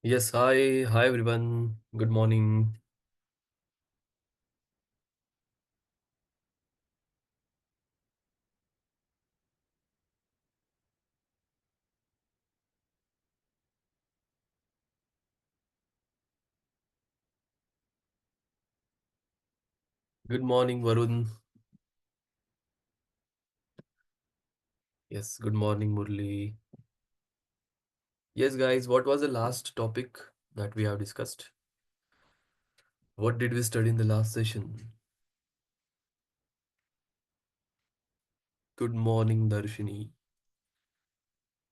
Yes, hi everyone. Good morning. Good morning, Varun. Yes, good morning, Murli. Yes, guys, what was the last topic that we have discussed? What did we study in the last session? Good morning, Darshini.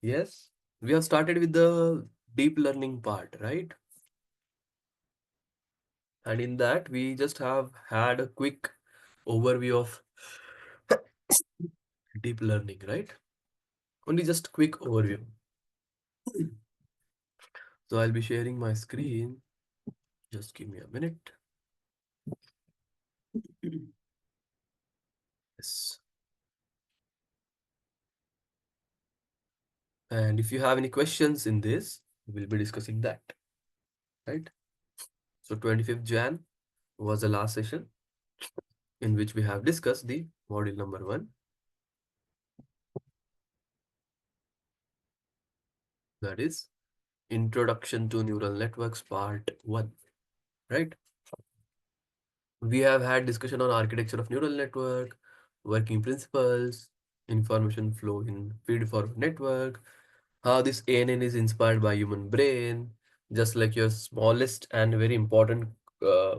Yes, we have started with the deep learning part, right? And in that, we just have had a quick overview of deep learning, right? Only just quick overview. So I'll be sharing my screen. Just give me a minute. Yes. And if you have any questions in this, we'll be discussing that, right? So 25th Jan was the last session in which we have discussed the module number 1, that is Introduction to Neural Networks Part 1, right? We have had discussion on architecture of neural network, working principles, information flow in feed-forward network, how this ANN is inspired by human brain, just like your smallest and very important uh,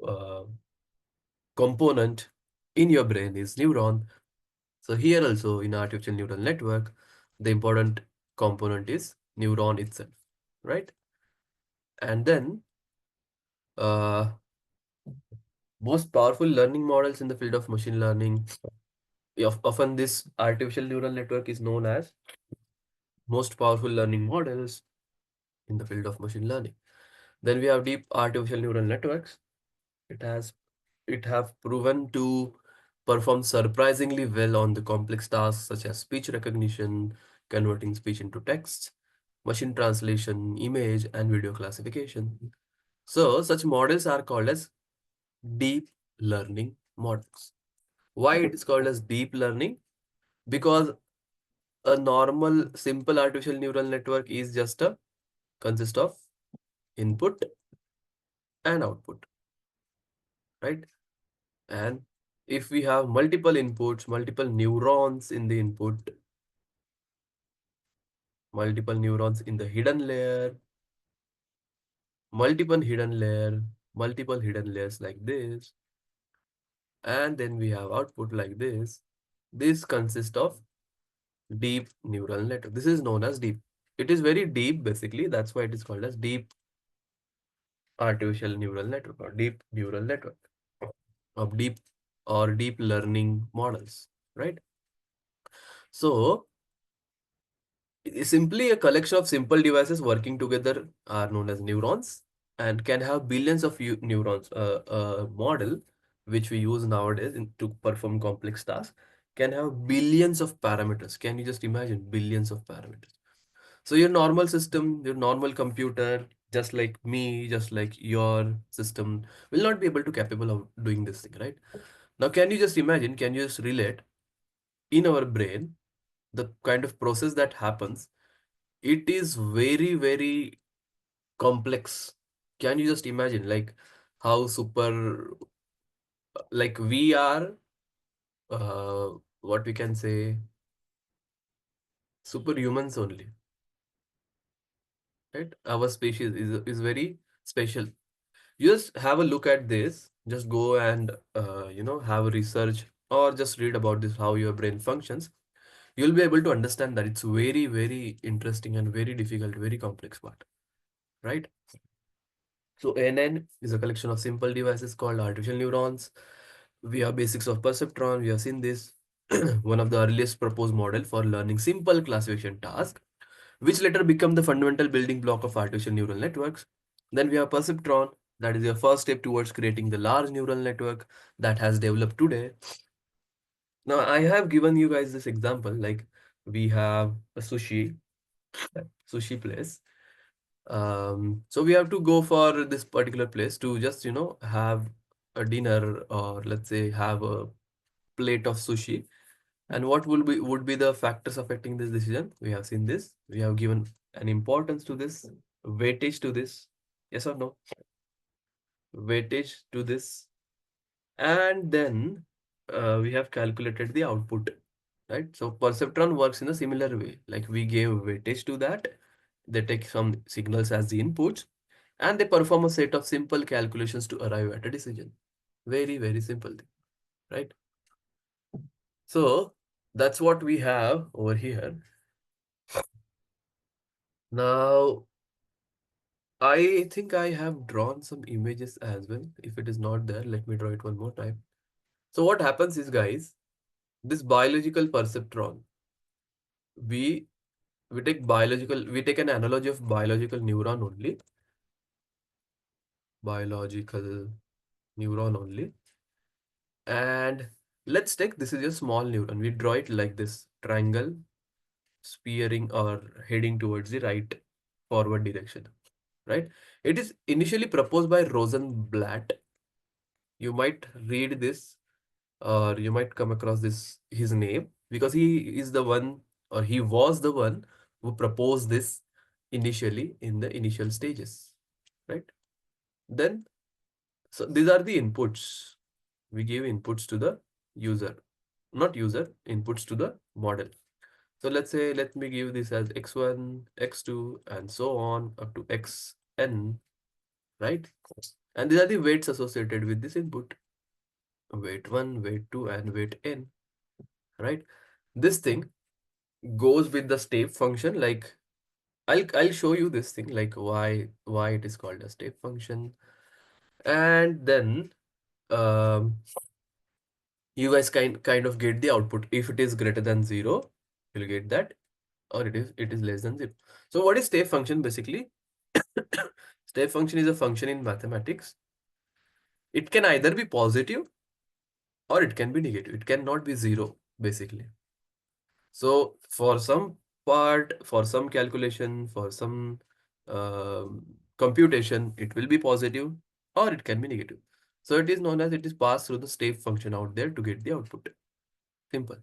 uh, component in your brain is neuron. So here also in artificial neural network, the important component is neuron itself, right? And then uh, most powerful learning models in the field of machine learning, often this artificial neural network is known as most powerful learning models in the field of machine learning. Then we have deep artificial neural networks. It has it have proven to perform surprisingly well on the complex tasks such as speech recognition, converting speech into text, machine translation, image, and video classification. So, such models are called as deep learning models. Why it is called as deep learning? Because a normal, simple artificial neural network is just a consist of input and output, right? And if we have multiple inputs, multiple neurons in the input, multiple neurons in the hidden layer, multiple hidden layer, multiple hidden layers like this, and then we have output like this. This consists of deep neural network. This is known as deep. It is very deep basically. That's why it is called as deep artificial neural network or deep neural network of deep or deep learning models, right? So simply a collection of simple devices working together are known as neurons and can have billions of neurons. A model which we use nowadays to perform complex tasks can have billions of parameters. Can you just imagine billions of parameters? So your normal system, your normal computer, just like me, just like your system, will not be able to capable of doing this thing, right? Now, can you just imagine? Can you just relate in our brain the kind of process that happens? It is very, very complex. Can you just imagine, like how super, like we are, uh, what we can say, superhumans only, right? Our species is very special. Just have a look at this. Just go and have a research or just read about this how your brain functions. You'll be able to understand that it's very, very interesting and very difficult, very complex part, right? So ANN is a collection of simple devices called artificial neurons. We have basics of perceptron. We have seen this. One of the earliest proposed model for learning simple classification task, which later become the fundamental building block of artificial neural networks. Then we have perceptron, that is your first step towards creating the large neural network that has developed today. Now, I have given you guys this example, like we have a sushi place. So we have to go for this particular place to just, have a dinner, or let's say have a plate of sushi. And what will be would be the factors affecting this decision? We have seen this. We have given an importance to this, weightage to this. Yes or no? Weightage to this. And then we have calculated the output, right? So perceptron works in a similar way. Like we gave weightage to that. They take some signals as the inputs, and they perform a set of simple calculations to arrive at a decision. Very, very simple thing, right? So that's what we have over here. Now, I think I have drawn some images as well. If it is not there, let me draw it one more time. So what happens is, guys, this biological perceptron, we we take an analogy of biological neuron only, biological neuron only. And let's take, this is a small neuron. We draw it like this triangle, spearing or heading towards the right forward direction, right? It is initially proposed by Rosenblatt. You might read this, or you might come across this his name, because he is the one, or he was the one who proposed this initially in the initial stages, right? Then, so these are the inputs. We give inputs to the user, not user, inputs to the model. So let's say, let me give this as x1, x2, and so on up to xn, right? And these are the weights associated with this input. Weight 1, weight 2, and weight n, right? This thing goes with the step function. Like I'll show you this thing, like why it is called a step function. And then you guys kind of get the output. If it is greater than 0, you'll get that, or it is less than 0. So what is step function basically? Step function is a function in mathematics. It can either be positive or it can be negative. It cannot be 0 basically. So for some part, for some calculation, for some computation, it will be positive or it can be negative. So it is known as, it is passed through the step function out there to get the output. Simple.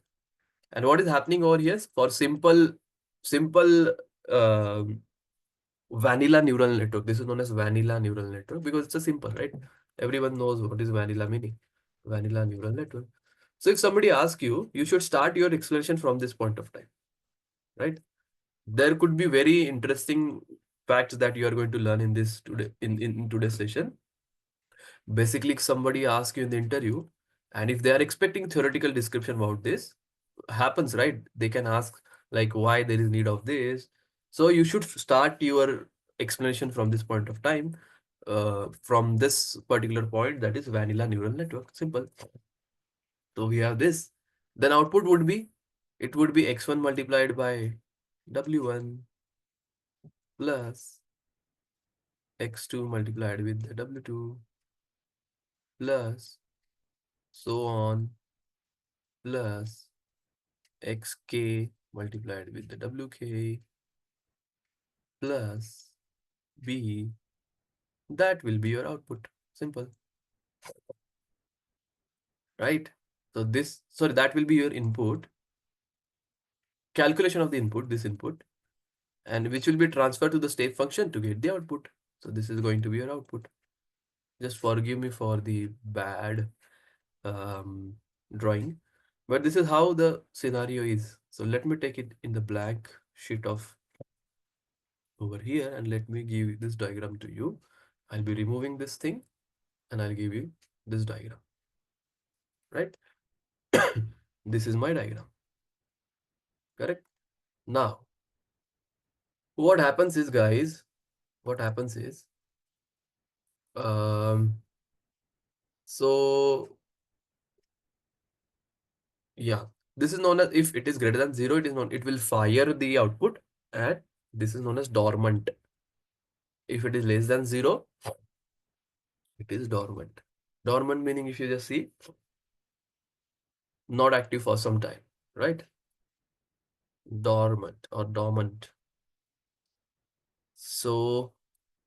And what is happening over here, for simple um vanilla neural network. This is known as vanilla neural network because it's a simple, right? Everyone knows what is vanilla meaning. Vanilla neural network. So if somebody asks you, you should start your explanation from this point of time, right? There could be very interesting facts that you are going to learn in this today in today's session. Basically, somebody asks you in the interview, and if they are expecting theoretical description about this, happens, right? They can ask like why there is need of this. So you should start your explanation from this point of time, from this particular point, that is vanilla neural network. Simple. So we have this. Then output would be, it would be x1 multiplied by w1 plus x2 multiplied with the w2 plus so on plus xk multiplied with the wk plus b. That will be your output. Simple, right? So this, sorry, that will be your input, calculation of the input, this input, and which will be transferred to the step function to get the output. So this is going to be your output. Just forgive me for the bad um, drawing, but this is how the scenario is. So let me take it in the blank sheet of over here, and let me give this diagram to you. I'll be removing this thing and I'll give you this diagram, right? This is my diagram, correct? Now, what happens is, guys, what happens is, um, so yeah, this is known as, if it is greater than 0, it is known, it will fire the output, and this is known as dormant. If it is less than 0, it is dormant. Dormant meaning, if you just see, not active for some time, right? Dormant or dormant. So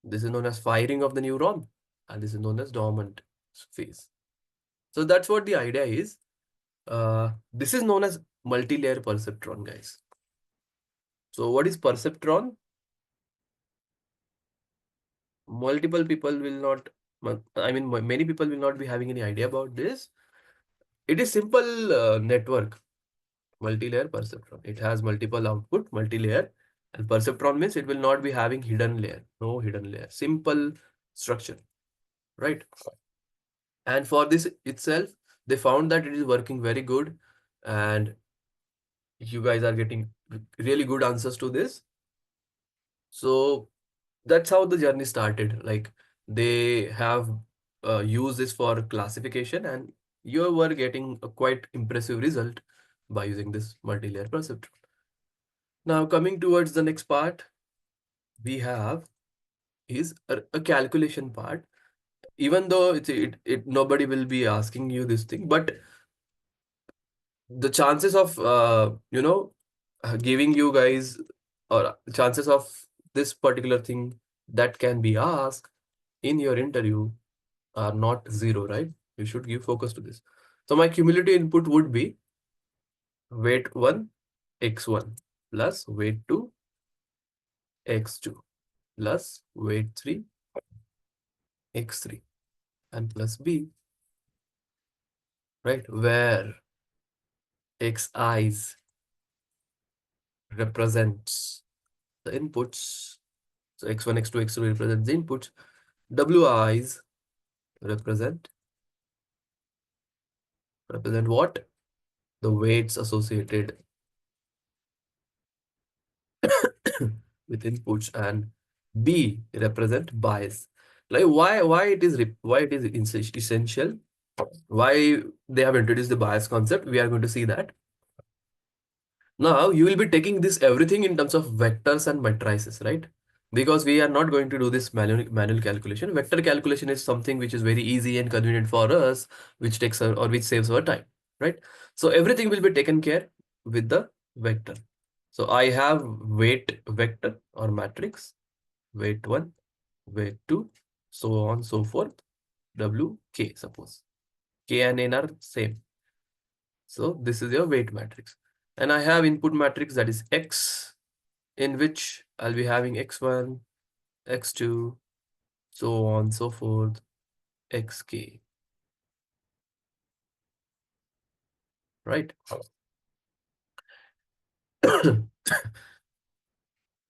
this is known as firing of the neuron, and this is known as dormant phase. So that's what the idea is. This is known as multi-layer perceptron, guys. So what is perceptron? Multiple people will not, I mean, many people will not be having any idea about this. It is simple network, multi-layer perceptron. It has multiple output, multi-layer, and perceptron means it will not be having hidden layer, no hidden layer. Simple structure, right? And for this itself, they found that it is working very good, and you guys are getting really good answers to this. So that's how the journey started. Like they have used this for classification, and you were getting a quite impressive result by using this multi-layer perceptron. Now coming towards the next part, we have is a calculation part. Even though it nobody will be asking you this thing, but the chances of giving you guys, or chances of this particular thing that can be asked in your interview are not zero, right? You should give focus to this. So my cumulative input would be weight 1 x1 plus weight 2 x2 plus weight 3 x3 and plus b, right? Where xi's represents the inputs. So x1, x2, x3 represents the inputs. Wi's represent what? The weights associated with inputs, and B represent bias. Like why it is why it is essential? Why they have introduced the bias concept? We are going to see that. Now you will be taking this everything in terms of vectors and matrices, right? Because we are not going to do this manual calculation. Vector calculation is something which is very easy and convenient for us, which takes or which saves our time, right? So everything will be taken care with the vector. So I have weight vector or matrix, weight 1, weight 2, so on, so forth, W, K, suppose. K and N are same. So this is your weight matrix. And I have input matrix, that is X, in which I'll be having X1, X2, so on, so forth, XK, right?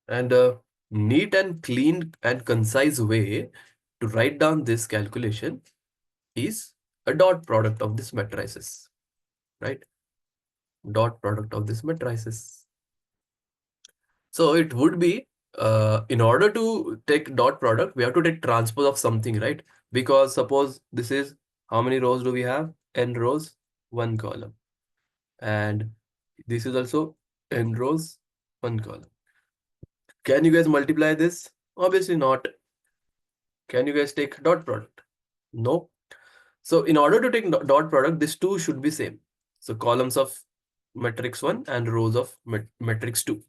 And a neat and clean and concise way to write down this calculation is a dot product of this matrices, right? Dot product of this matrices. So it would be, in order to take dot product, we have to take transpose of something, right? Because suppose this is, how many rows do we have? N rows, one column. And this is also n rows, one column. Can you guys multiply this? Obviously not. Can you guys take dot product? No. So in order to take dot product, these two should be same. So columns of matrix 1 and rows of matrix 2.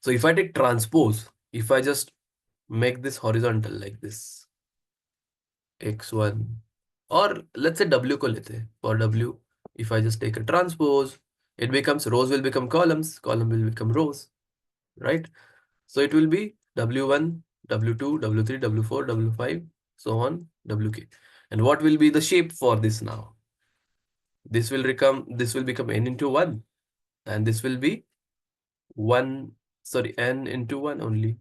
So if I take transpose, if I just make this horizontal like this, x1, or let's say w ko lete hain. For w, if I just take a transpose, it becomes, rows will become columns, column will become rows, right? So it will be w1, w2, w3, w4, w5, so on, wk. And what will be the shape for this now? This will become n into 1, and this will be 1, sorry, n into 1 only.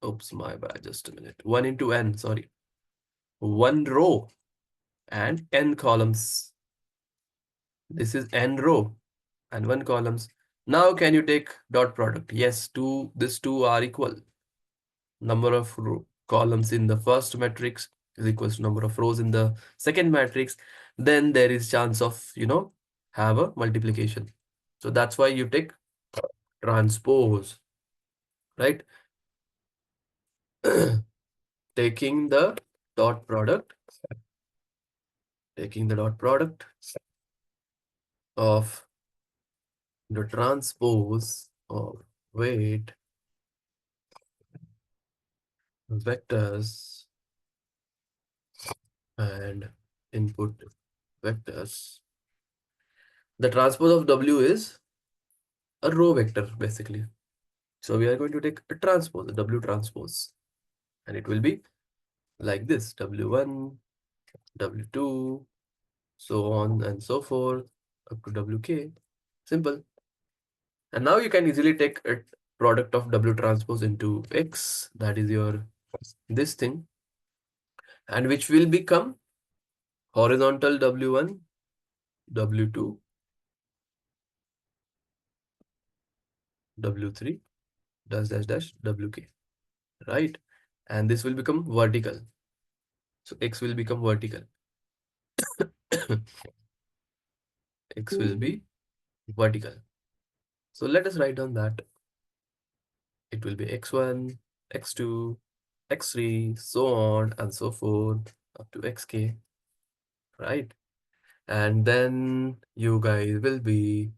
Oops, my bad, just a minute. 1 into n, sorry. 1 row and n columns. This is n row and 1 columns. Now can you take dot product? Yes, these two are equal. Number of columns in the first matrix is equals to number of rows in the second matrix. Then there is chance of, have a multiplication. So that's why you take transpose, right? Taking the dot product, taking the dot product of the transpose of weight vectors and input vectors. The transpose of W is a row vector basically. So we are going to take a transpose, a W transpose, and it will be like this: W1, W2, so on and so forth, up to WK. Simple. And now you can easily take a product of W transpose into X, that is your this thing, and which will become horizontal W1, W2, W3, dash dash dash WK, right? And this will become vertical. So X will become vertical. X will be vertical. So let us write down that. It will be X1, X2, X3, so on and so forth up to XK, right? And then you guys will be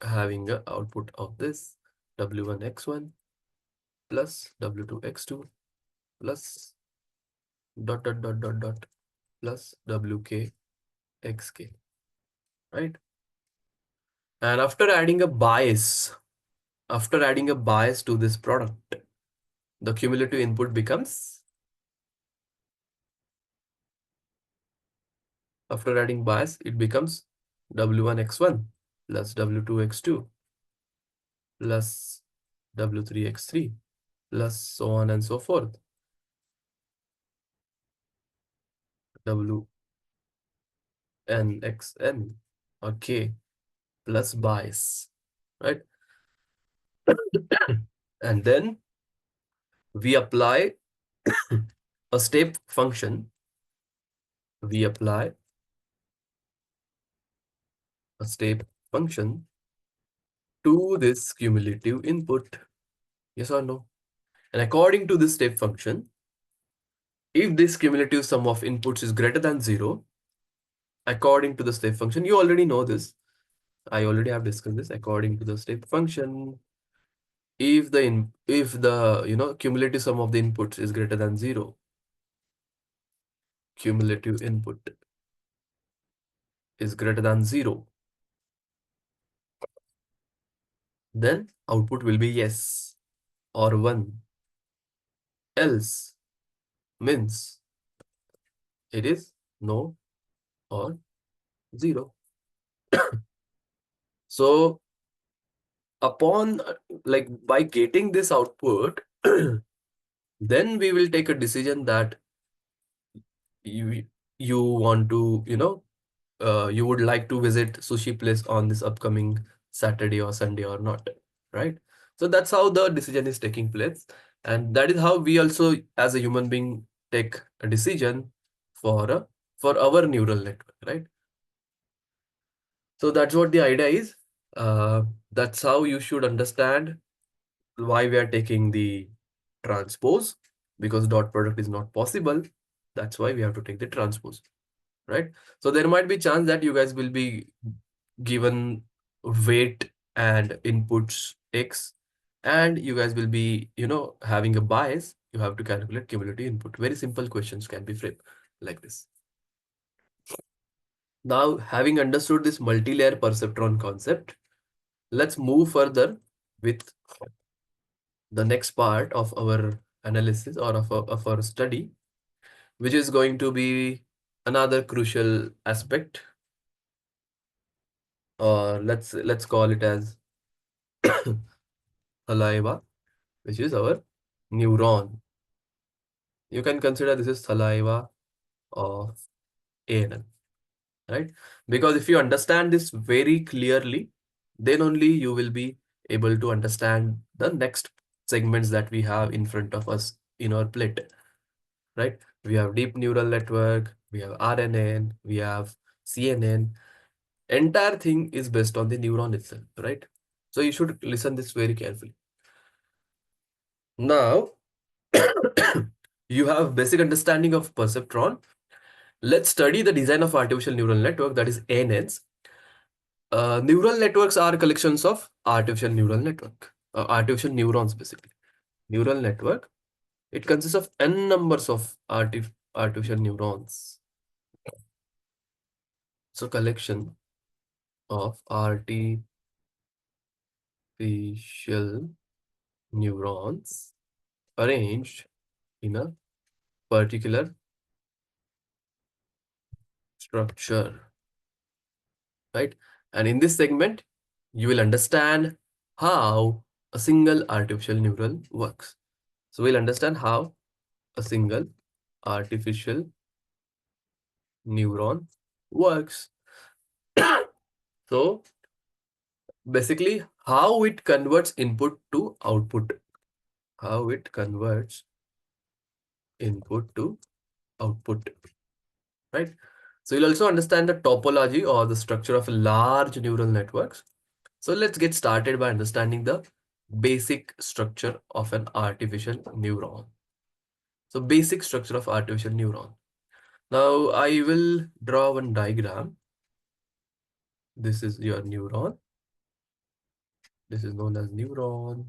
having an output of this W1 X1 plus W2 X2 plus dot dot dot dot dot plus WK XK, right? And after adding a bias, to this product, the cumulative input becomes, after adding bias, it becomes W1 X1 plus W2 X2 plus W3 X3 plus so on and so forth. WN XN or K plus bias, right? And then we apply a step function. We apply a step function to this cumulative input. Yes or no? And according to this step function, if this cumulative sum of inputs is greater than 0, according to the step function, you already know this. I already have discussed this. According to the step function, if the cumulative sum of the inputs is greater than 0, cumulative input is greater than 0, then output will be yes or 1. Else means it is no or 0. So upon like by getting this output, then we will take a decision that you you want to, you would like to visit sushi place on this upcoming Saturday or Sunday or not, right? So that's how the decision is taking place, and that is how we also as a human being take a decision for for our neural network, right? So that's what the idea is. That's how you should understand why we are taking the transpose, because dot product is not possible. That's why we have to take the transpose, right? So there might be chance that you guys will be given weight and inputs X, and you guys will be, having a bias. You have to calculate cumulative input. Very simple questions can be framed like this. Now, having understood this multi-layer perceptron concept, let's move further with the next part of our analysis or of our study, which is going to be another crucial aspect, or let's call it as saliva, which is our neuron. You can consider this is saliva of ANN, right? Because if you understand this very clearly, then only you will be able to understand the next segments that we have in front of us in our plate, right? We have deep neural network, we have RNN, we have CNN. Entire thing is based on the neuron itself, right? So you should listen this very carefully. Now, you have basic understanding of perceptron. Let's study the design of artificial neural network, that is ANNs. Neural networks are collections of artificial neural network, artificial neurons basically. Neural network It consists of n numbers of artificial neurons. So collection of artificial neurons arranged in a particular structure, right? And in this segment, you will understand how a single artificial neuron works. So we'll understand how a single artificial neuron works. So basically, how it converts input to output. How it converts input to output, right? So you'll also understand the topology or the structure of large neural networks. So let's get started by understanding the basic structure of an artificial neuron. So basic structure of artificial neuron. Now I will draw one diagram. This is your neuron. This is known as neuron.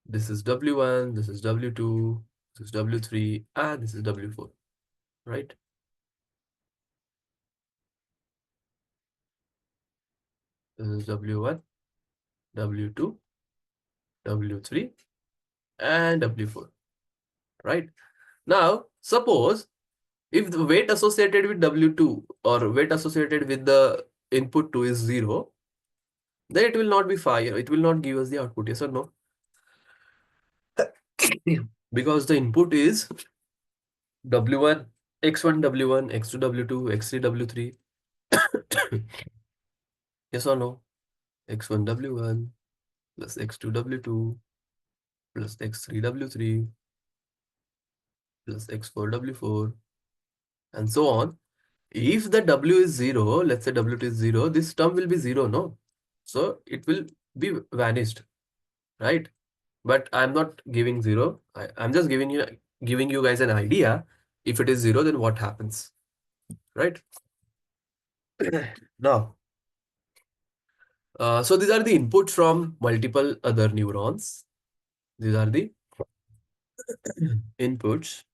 This is W1, this is W2, this is W3, and this is W4, right? This is W1, W2, W3, and W4, right? Now, suppose if the weight associated with W2 or weight associated with the input 2 is 0, then it will not be fire. It will not give us the output, yes or no? Because the input is W1, X1 W1, X2 W2, X3 W3. Yes or no? X1 W1 plus X2 W2 plus X3 W3 plus X4 W4 and so on. If the W is 0, let's say W2 is 0, this term will be 0, no? So it will be vanished, right? But I'm not giving 0. I'm just giving you guys an idea. If it is 0, then what happens, right? Now, so these are the inputs from multiple other neurons. These are the inputs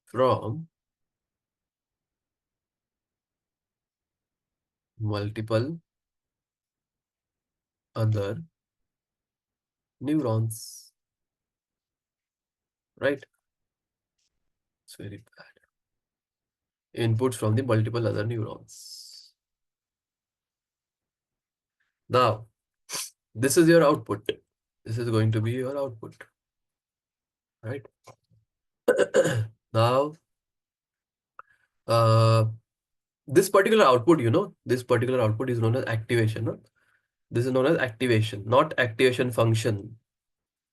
from multiple other neurons, right? It's very bad. Inputs from the multiple other neurons. Now, this is your output. This is going to be your output, right? Now, uh, this particular output, this particular output is known as activation. No? This is known as activation, not activation function.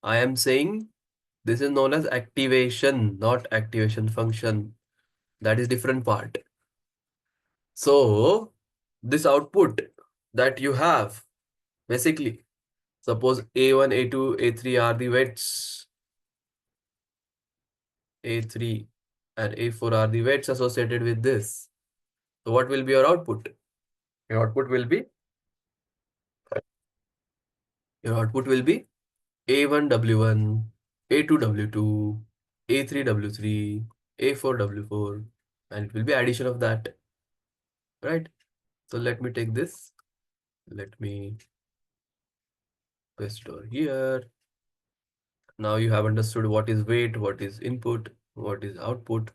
I am saying this is known as activation, not activation function. That is different part. So, this output that you have, basically, suppose A1, A2, A3 are the weights, A3 and A4 are the weights associated with this. So what will be your output? Your output will be A1 W1, A2 W2, A3 W3, A4 W4, and it will be addition of that, right? So let me take this. Let me paste it over here. Now you have understood what is weight, what is input, what is output,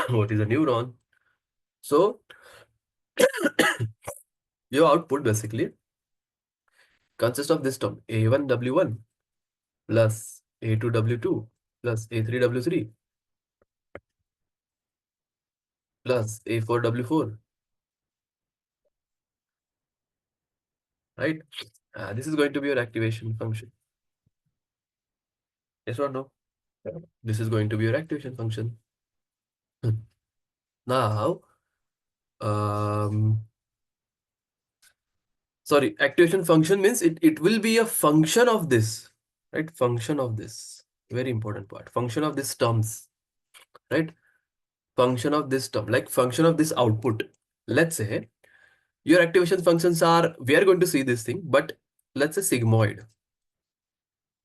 what is a neuron. So your output basically consists of this term A1 W1 plus A2 W2 plus A3 W3 plus A4 W4, right? This is going to be your activation function. Yes or no? Yeah. This is going to be your activation function. Now, sorry, activation function means it will be a function of this, right? Function of this. Very important part. Function of this terms, right? Function of this term, like function of this output. Let's say your activation functions are, we are going to see this thing, but let's say sigmoid,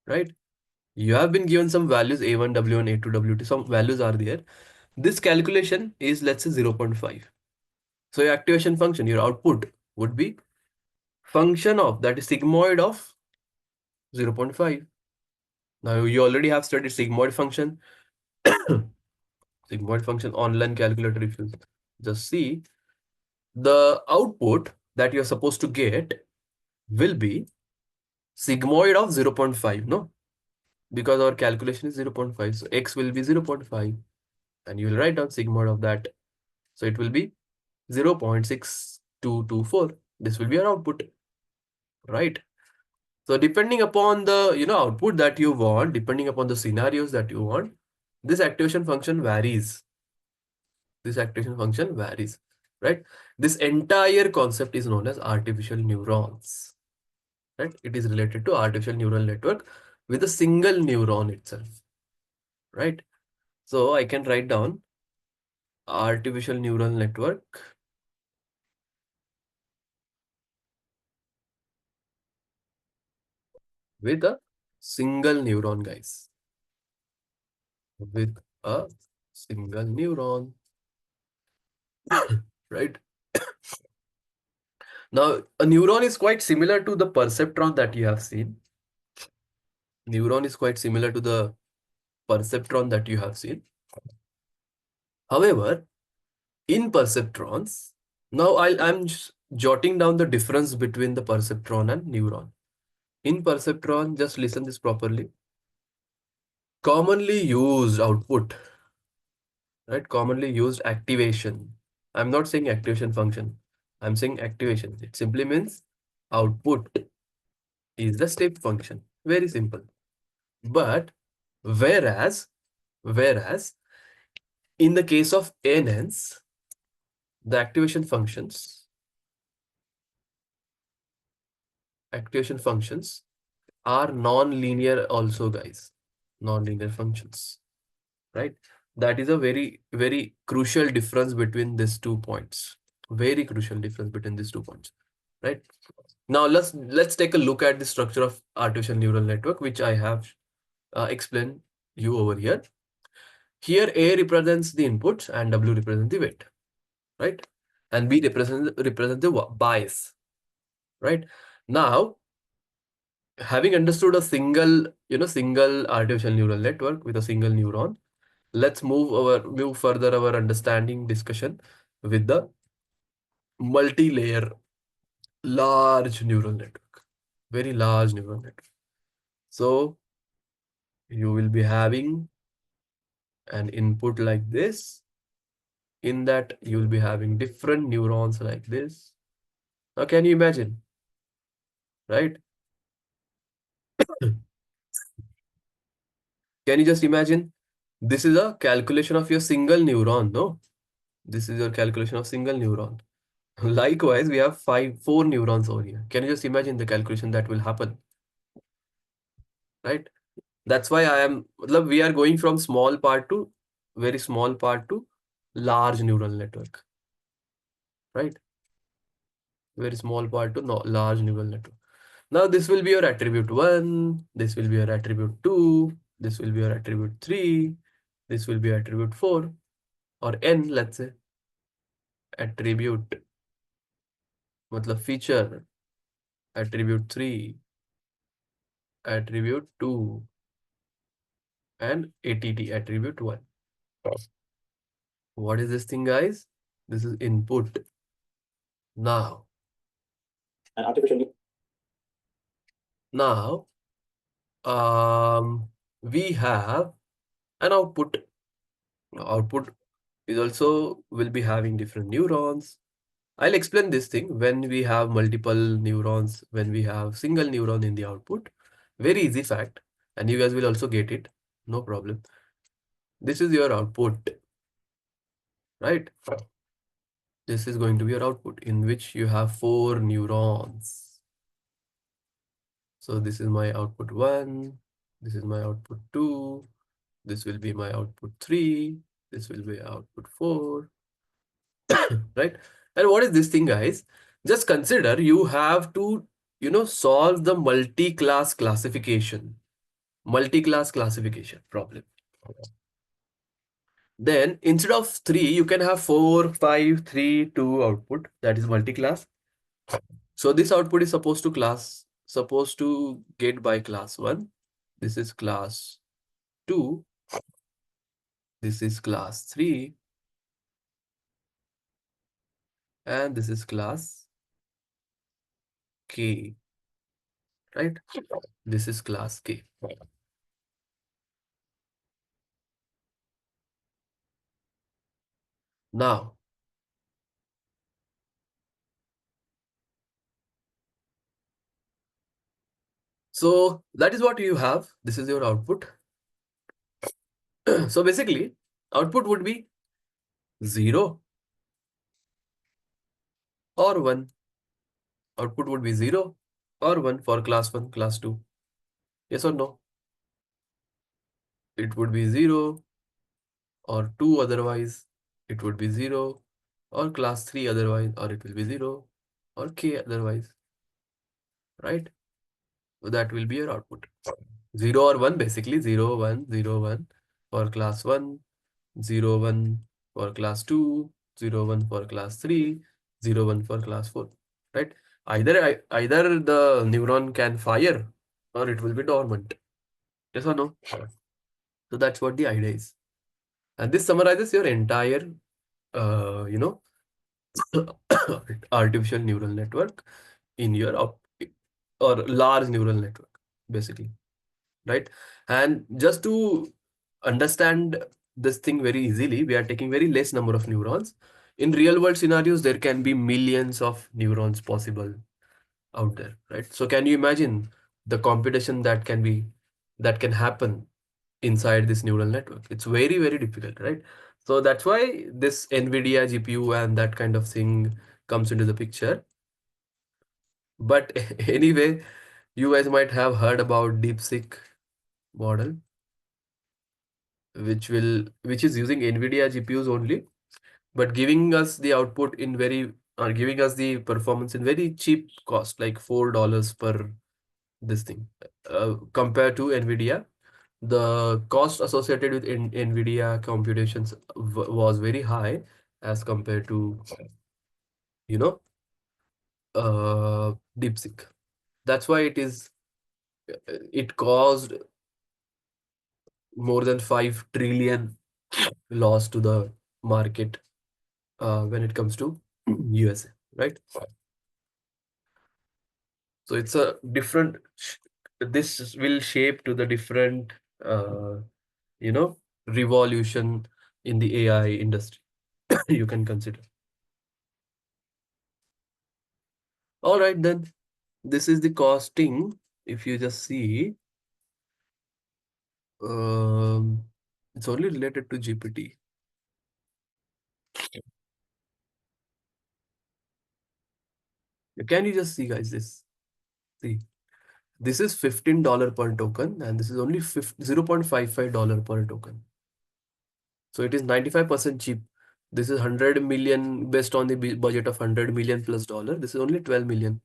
right? You have been given some values A1, W1, A2, W2, some values are there. This calculation is, let's say, 0.5. So your activation function, your output would be function of, that is sigmoid of 0.5. Now you already have studied sigmoid function. Sigmoid function online calculator, if you just see, the output that you're supposed to get will be sigmoid of 0.5, no? Because our calculation is 0.5. So x will be 0.5 and you will write down sigmoid of that. So it will be 0.6224. This will be our output, right? So depending upon the output that you want, depending upon the scenarios that you want, this activation function varies. This activation function varies, right? This entire concept is known as artificial neurons, right? It is related to artificial neural network with a single neuron itself, right? So I can write down artificial neural network with a single neuron, guys. With a single neuron, right? Now, a neuron is quite similar to the perceptron that you have seen. Neuron is quite similar to the perceptron that you have seen. However, in perceptrons, now I'm just jotting down the difference between the perceptron and neuron. In perceptron, just listen this properly. Commonly used output, right? Commonly used activation. I'm not saying activation function. I'm saying activation. It simply means output is the step function. Very simple. But whereas in the case of NNs, the activation functions are non-linear also, guys. Non-linear functions, right? That is a very, very crucial difference between these 2 points. Very crucial difference between these 2 points, right? Now let's take a look at the structure of artificial neural network, which I have explained you over here. Here A represents the inputs and W represents the weight, right? And B represents the bias, right? Now, having understood a single artificial neural network with a single neuron, let's move further our understanding discussion with the multi-layer large neural network, very large neural network. So you will be having an input like this. In that, you will be having different neurons like this. Now, can you imagine, right? Can you just imagine? This is a calculation of your single neuron, no? This is your calculation of single neuron. Likewise, we have four neurons over here. Can you just imagine the calculation that will happen, right? That's why we are going from small part to very small part to large neural network, right? Very small part to large neural network. Now this will be your attribute 1, this will be your attribute 2, this will be your attribute 3, this will be attribute 4 or n, let's say. Attribute matlab feature, attribute 3, attribute 2 and ATT, attribute 1. What is this thing, guys? This is input. Now, now we have an output. Output is also will be having different neurons. I'll explain this thing when we have multiple neurons, when we have single neuron in the output. Very easy fact, and you guys will also get it. No problem. This is your output, right? This is going to be your output in which you have 4 neurons. So this is my output 1, this is my output 2, this will be my output 3, this will be output 4, right? And what is this thing, guys? Just consider you have to, solve the multi-class classification problem. Then instead of 3, you can have 4, 5, 3, 2 output. That is multi-class. So this output is supposed to get by class 1. This is class 2. This is class 3. And this is class K. Right? This is class K. Now, so that is what you have. This is your output. So basically, output would be 0 or 1. Output would be 0 or 1 for class 1, class 2. Yes or no? It would be 0 or 2 otherwise. It would be 0 or class 3 otherwise, or it will be 0 or K otherwise. Right? So that will be your output. 0 or 1, basically 0, 1, 0, 1 for class 1, 0, 1 for class 2, 0, 1 for class 3, 0, 1 for class 4. Right? Either the neuron can fire or it will be dormant. Yes or no? So that's what the idea is. And this summarizes your entire, uh, you know, artificial neural network in your or large neural network, basically. Right? And just to understand this thing very easily, we are taking very less number of neurons. In real world scenarios, there can be millions of neurons possible out there, right? So can you imagine the computation that can happen inside this neural network? It's very, very difficult, right? So that's why this NVIDIA GPU and that kind of thing comes into the picture. But anyway, you guys might have heard about DeepSeek model, which is using NVIDIA GPUs only, but giving us the output in very giving us the performance in very cheap cost, like $4 per this thing. Compared to NVIDIA, the cost associated with NVIDIA computations was very high as compared to, you know, DeepSeek. That's why it caused more than 5 trillion loss to the market when it comes to USA, right? So it's a different, this will shape to the different, uh, revolution in the AI industry. You can consider. All right, then this is the costing. If you just see, um, it's only related to GPT. Can you just see, guys, this? See, this is $15 per token, and this is only $0.55 per token. So it is 95% cheap. This is 100 million based on the budget of 100 million plus dollar. This is only $12 million.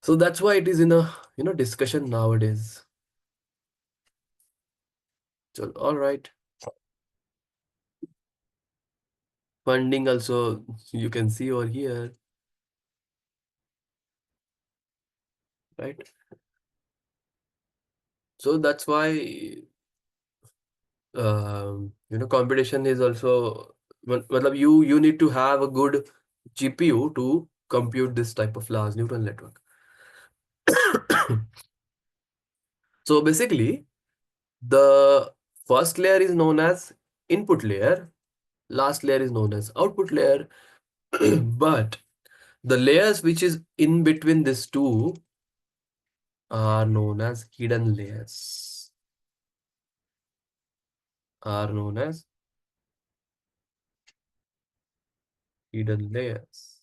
So that's why it is in a discussion nowadays. So all right. Funding also you can see over here, right? So that's why competition is also you need to have a good GPU to compute this type of large neural network. So basically, the first layer is known as input layer, last layer is known as output layer, but the layers which is in between these two are known as hidden layers. Are known as hidden layers,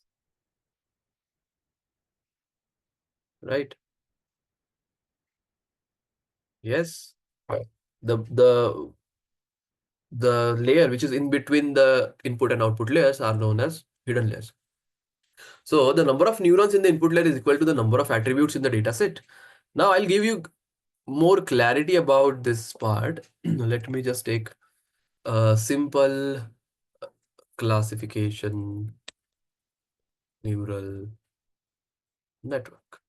right? Yes. Right. The layer which is in between the input and output layers are known as hidden layers. So the number of neurons in the input layer is equal to the number of attributes in the data set. Now I'll give you more clarity about this part. Let me just take a simple classification neural network.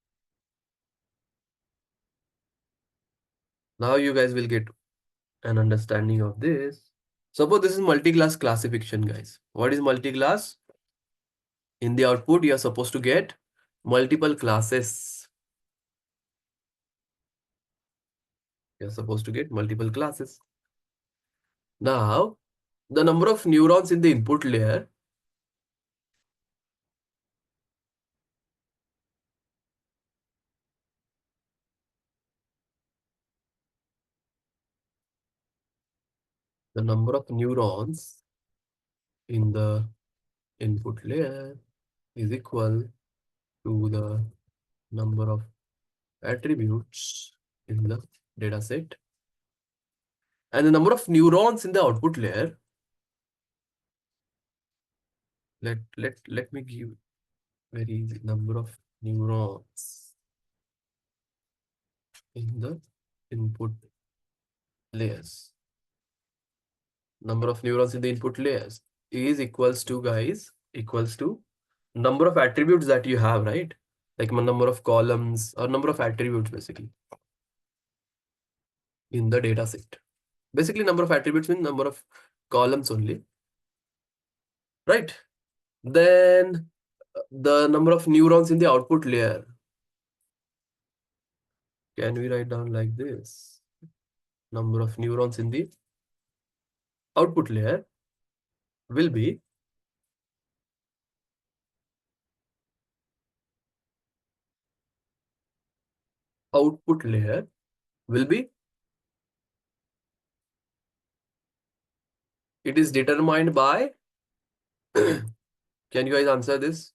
Now you guys will get an understanding of this. Suppose this is multi-class classification, guys. What is multi-class? In the output, you are supposed to get multiple classes. You're supposed to get multiple classes. Now, the number of neurons in the input layer, the number of neurons in the input layer is equal to the number of attributes in the data set. And the number of neurons in the output layer, let me give very easy number of neurons in the input layers. Number of neurons in the input layers is equals to, guys, equals to number of attributes that you have, right? Like number of columns or number of attributes basically in the data set. Basically, number of attributes means number of columns only, right? Then the number of neurons in the output layer. Can we write down like this? Number of neurons in the output layer will be output layer will be, it is determined by, can you guys answer this?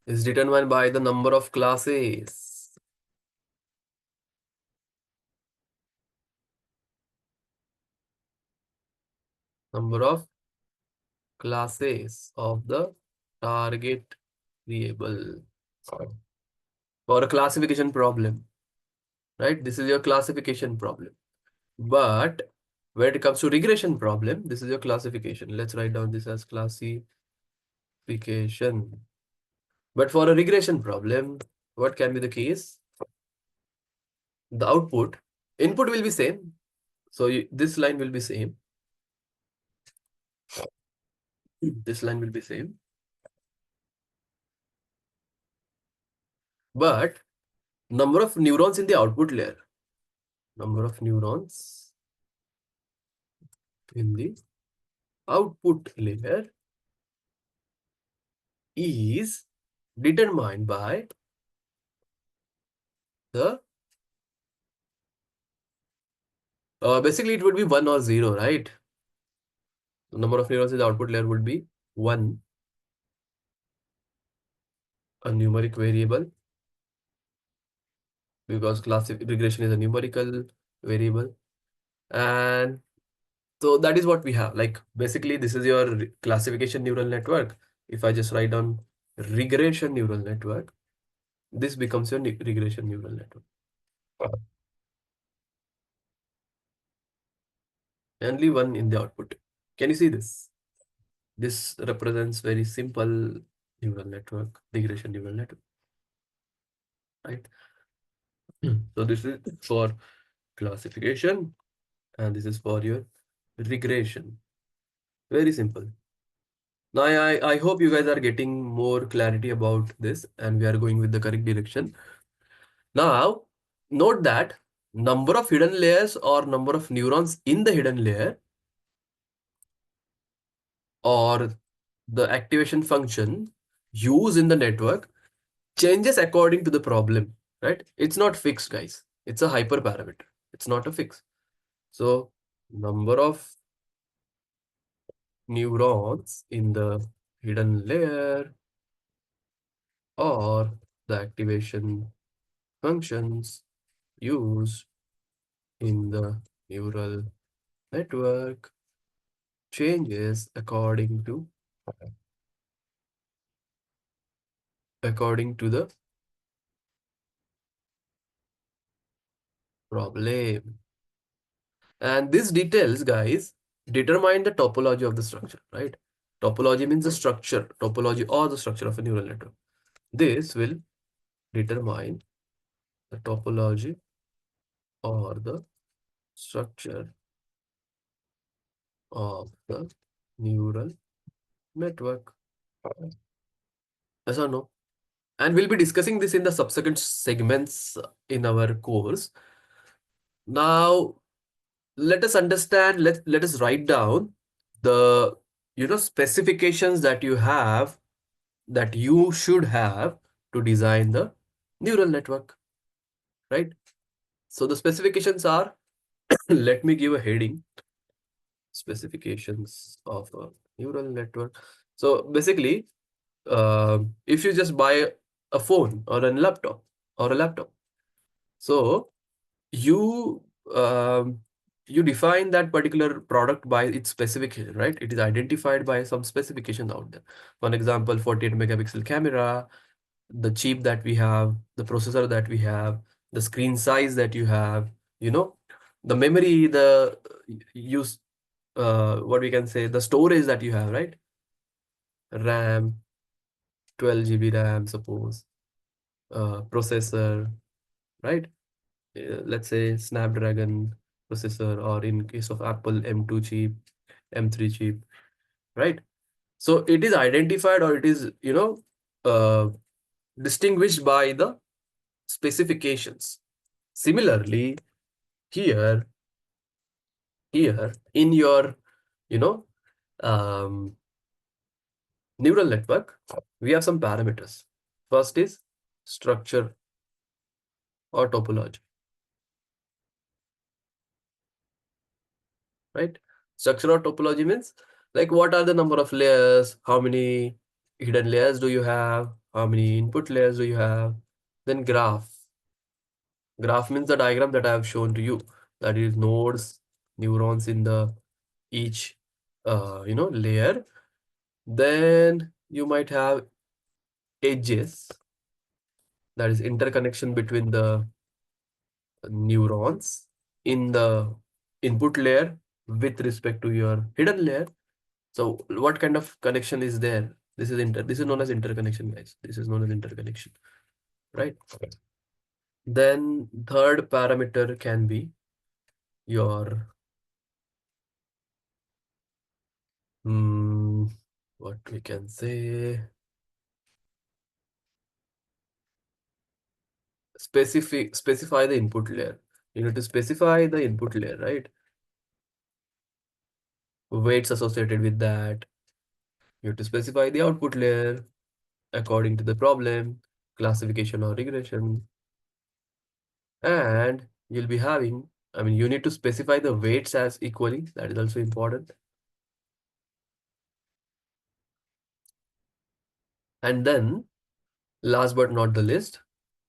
Is determined by the number of classes. Number of classes of the target variable for a classification problem, right? This is your classification problem. But when it comes to regression problem, this is your classification. Let's write down this as classification. But for a regression problem, what can be the case? The input will be same. So this line will be same. This line will be same. But number of neurons in the output layer. Number of neurons in the output layer is determined by the basically it would be 1 or 0, right? The number of neurons in the output layer would be 1, a numeric variable, because regression is a numerical variable. And so that is what we have. Like basically this is your classification neural network. If I just write down regression neural network, this becomes your regression neural network. Only 1 in the output. Can you see this? This represents very simple neural network, regression neural network, right? So this is for classification and this is for your regression. Very simple. Now I hope you guys are getting more clarity about this and we are going with the correct direction. Now, note that number of hidden layers or number of neurons in the hidden layer or the activation function used in the network changes according to the problem, right? It's not fixed, guys. It's a hyperparameter. It's not a fix. So number of neurons in the hidden layer or the activation functions used in the neural network changes according to according to the problem. And these details, guys, determine the topology of the structure, right? Topology means the structure, topology or the structure of a neural network. This will determine the topology or the structure of the neural network. Yes or no? And we'll be discussing this in the subsequent segments in our course. Now, let us understand, let us write down the specifications that you have, that you should have to design the neural network, right? So the specifications are, let me give a heading, specifications of a neural network. So basically, if you just buy a phone or a laptop, so you you define that particular product by its specification, right? It is identified by some specification out there. For example, 48 megapixel camera, the chip that we have, the processor that we have, the screen size that you have, you know, the memory, the use, what we can say, the storage that you have, right? RAM, 12 GB RAM, suppose, processor, right? Let's say Snapdragon processor, or in case of Apple, M2 chip, M3 chip, right? So it is identified, or it is, uh, distinguished by the specifications. Similarly, here, in your, you know, um, neural network, we have some parameters. First is structure or topology, right? Structure or topology means, like, what are the number of layers? How many hidden layers do you have? How many input layers do you have? Then graph. Graph means the diagram that I have shown to you. That is nodes, neurons in the each layer. Then you might have edges, that is interconnection between the neurons in the input layer with respect to your hidden layer. So what kind of connection is there? This is known as interconnection, guys. This is known as interconnection, right? Then third parameter can be your what we can say, specify the input layer. You need to specify the input layer, right? Weights associated with that. You have to specify the output layer according to the problem, classification or regression. And you'll be having, you need to specify the weights as equally. That is also important. And then, last but not the least,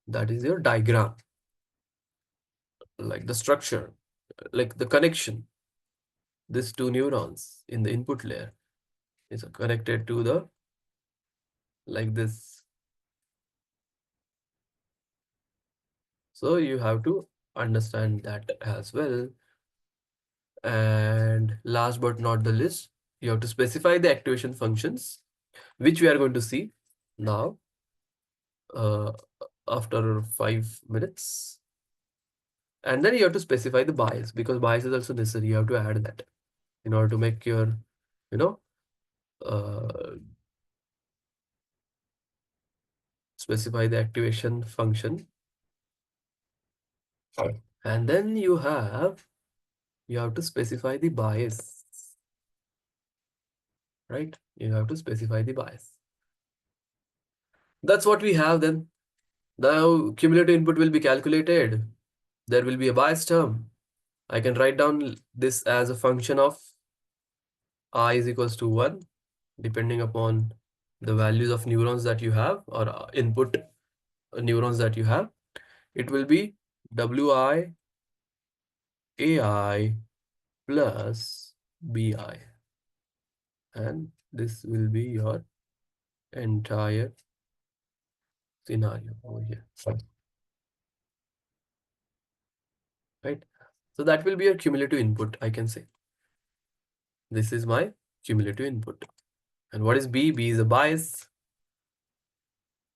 that is your diagram, like the structure, like the connection. These two neurons in the input layer is connected to the, like this. So you have to understand that as well. And last but not the least, you have to specify the activation functions, which we are going to see now, uh, after 5 minutes. And then you have to specify the bias, because bias is also necessary. You have to add that in order to make your, you know, uh, specify the activation function. And then you have to specify the bias, right? You have to specify the bias. That's what we have then. Now cumulative input will be calculated. There will be a bias term. I can write down this as a function of I is equals to 1, depending upon the values of neurons that you have, or input neurons that you have. It will be Wi AI plus Bi. And this will be your entire scenario over here, right? So that will be a cumulative input, I can say. This is my cumulative input. And what is B? B is a bias.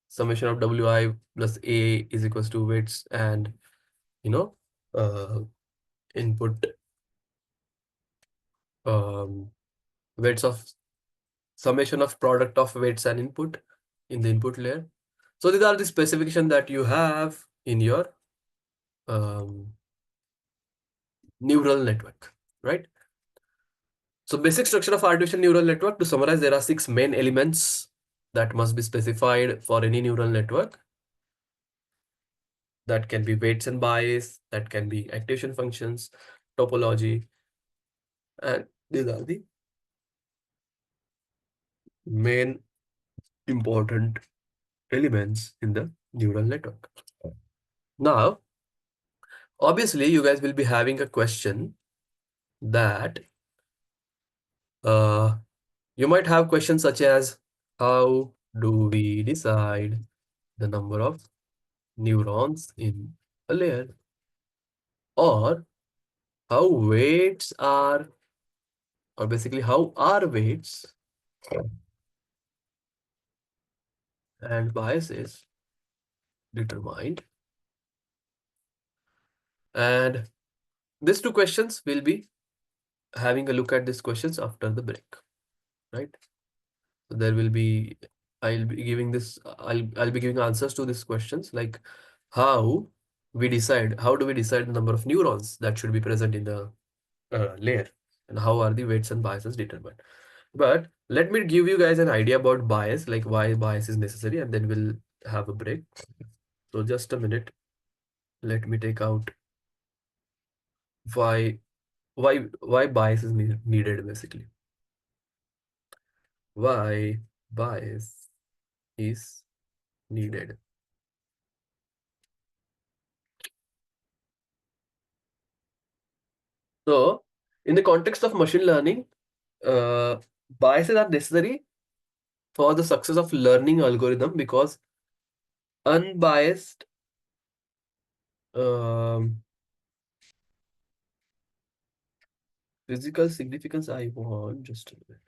Summation of Wi plus A is equals to weights and, you know, uh, input, weights of summation of product of weights and input in the input layer. So these are the specification that you have in your um, neural network, right? So basic structure of artificial neural network, to summarize, there are 6 main elements that must be specified for any neural network. That can be weights and bias, that can be activation functions, topology, and these are the main important elements in the neural network. Now, obviously, you guys will be having a question that uh, you might have questions such as, how do we decide the number of neurons in a layer? Or how weights are, or basically how are weights and biases determined? And these two questions will be having a look at these questions after the break, right? So there will be, I'll be giving this, I'll be giving answers to these questions, like how how do we decide the number of neurons that should be present in the layer, and how are the weights and biases determined. But let me give you guys an idea about bias, like why bias is necessary, and then we'll have a break. So just a minute. Let me take out why why bias is needed, basically. Why bias is needed. So in the context of machine learning, uh, biases are necessary for the success of learning algorithm, because unbiased um, physical significance, I want just a minute.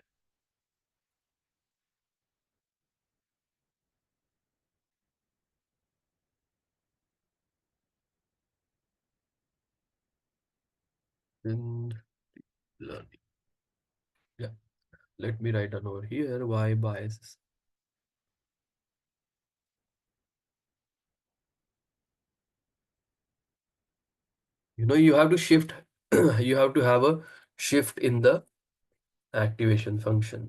In learning. Yeah, let me write down over here why bias. You have to shift, you have to have a shift in the activation function.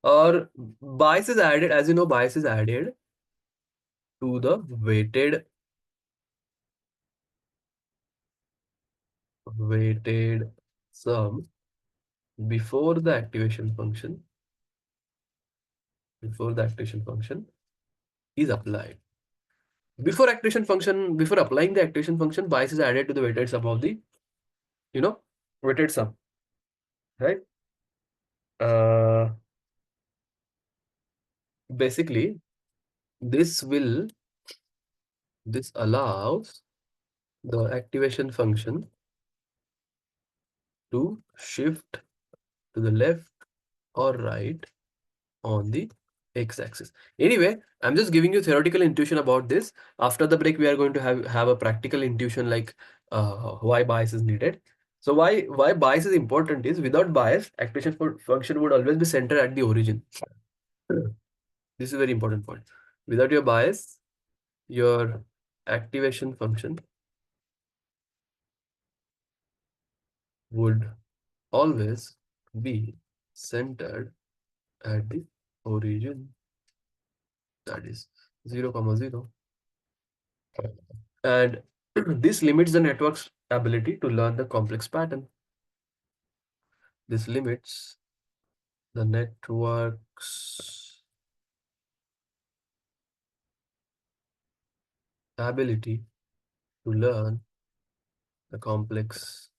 Or bias is added, as you know, bias is added to the weighted sum before the activation function, before the activation function is applied. Before applying the activation function, bias is added to the weighted sum of the, weighted sum, right? Uh, Basically, this will, this allows the activation function to shift to the left or right on the x-axis. Anyway, I'm just giving you theoretical intuition about this. After the break, we are going to have a practical intuition, like why bias is needed. So why bias is important is, without bias, activation function would always be centered at the origin. This is a very important point. Without your bias, your activation function would always be centered at the origin, that is 0, comma 0. And this limits the network's ability to learn the complex pattern. This limits the network's ability to learn the complex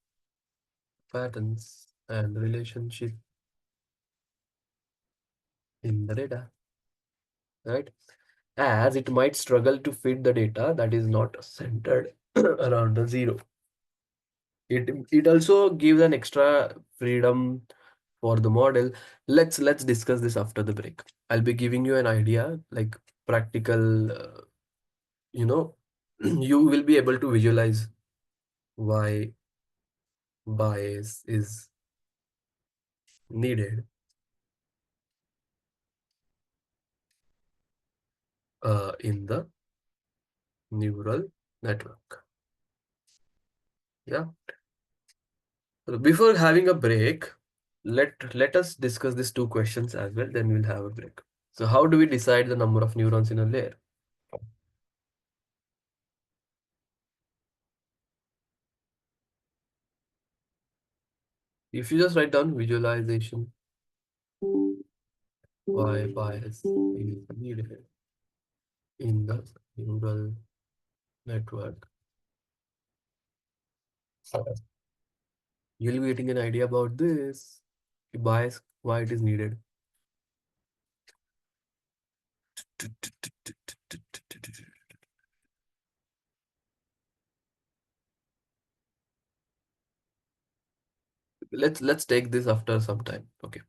patterns and relationship in the data, right? As it might struggle to fit the data that is not centered around the zero. It also gives an extra freedom for the model. Let's discuss this after the break. I'll be giving you an idea, like practical, you know, you will be able to visualize why bias is needed in the neural network. Yeah. So before having a break, let us discuss these two questions as well. Then we'll have a break. So how do we decide the number of neurons in a layer? If you just write down visualization, why bias is needed in the neural network, you'll be getting an idea about this. Bias, why it is needed. Let's take this after some time. Okay.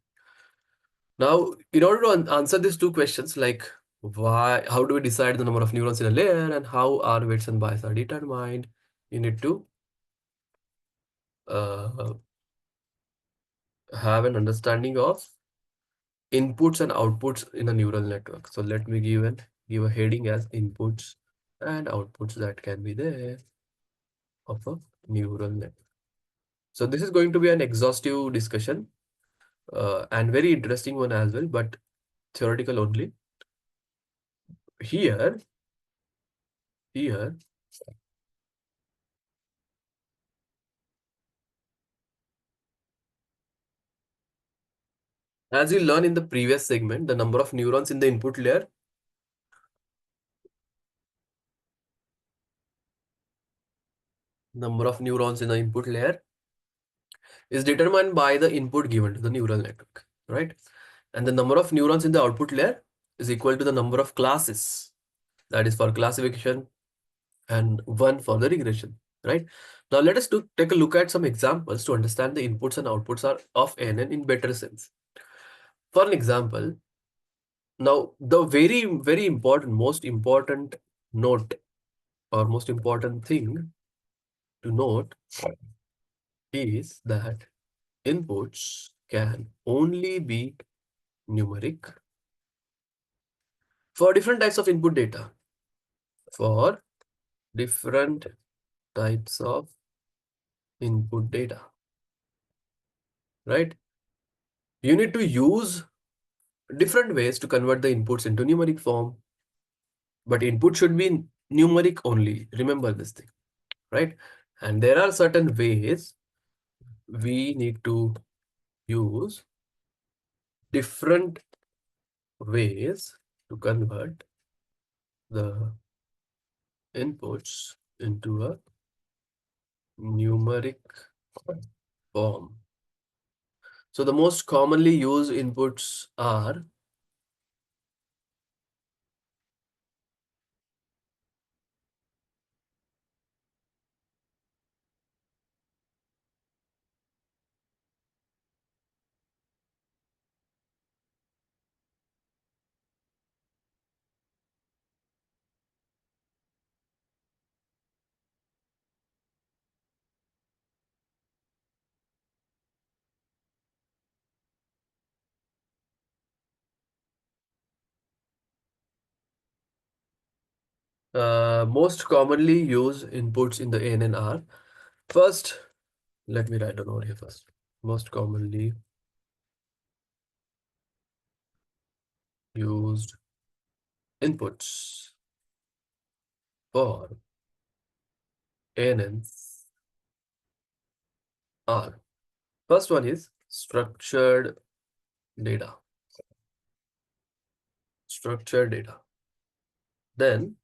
Now, in order to answer these two questions, like how do we decide the number of neurons in a layer and how our weights and bias are determined, you need to uh, have an understanding of inputs and outputs in a neural network. So let me give a heading as inputs and outputs that can be there of a neural network. So this is going to be an exhaustive discussion and very interesting one as well, but theoretical only. Here, here, as you learn in the previous segment, the number of neurons in the input layer, number of neurons in the input layer is determined by the input given to the neural network, right? And the number of neurons in the output layer is equal to the number of classes, that is for classification, and one for the regression, right? Now let us take a look at some examples to understand the inputs and outputs are of NN in better sense. For an example, now the very important, most important note or most important thing to note is that inputs can only be numeric for different types of input data. For different types of input data, right? You need to use different ways to convert the inputs into numeric form, but input should be numeric only. Remember this thing, right? And there are certain ways we need to use different ways to convert the inputs into a numeric form. So the most commonly used inputs are most commonly used inputs in the ANN are first, let me write down over here first. Most commonly used inputs for ANNs are first one is structured data. Structured data. Then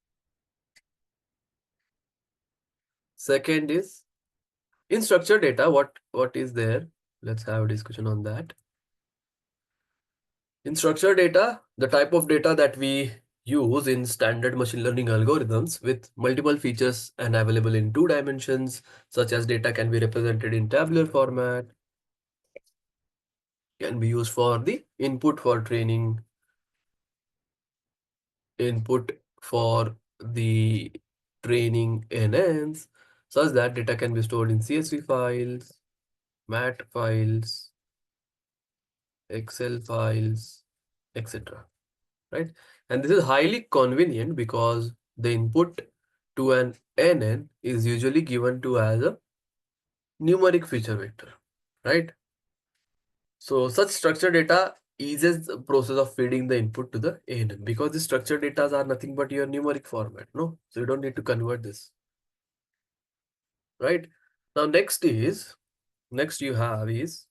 second is in structured data, what is there? Let's have a discussion on that. In structured data, the type of data that we use in standard machine learning algorithms with multiple features and available in two dimensions, such as data can be represented in tabular format, can be used for the input for training, input for the training enhance, such that data can be stored in CSV files, MAT files, Excel files, etc. Right? And this is highly convenient because the input to an NN is usually given to as a numeric feature vector, right? So such structured data eases the process of feeding the input to the ANN because the structured data are nothing but your numeric format, no? So you don't need to convert this, right? Now next you have is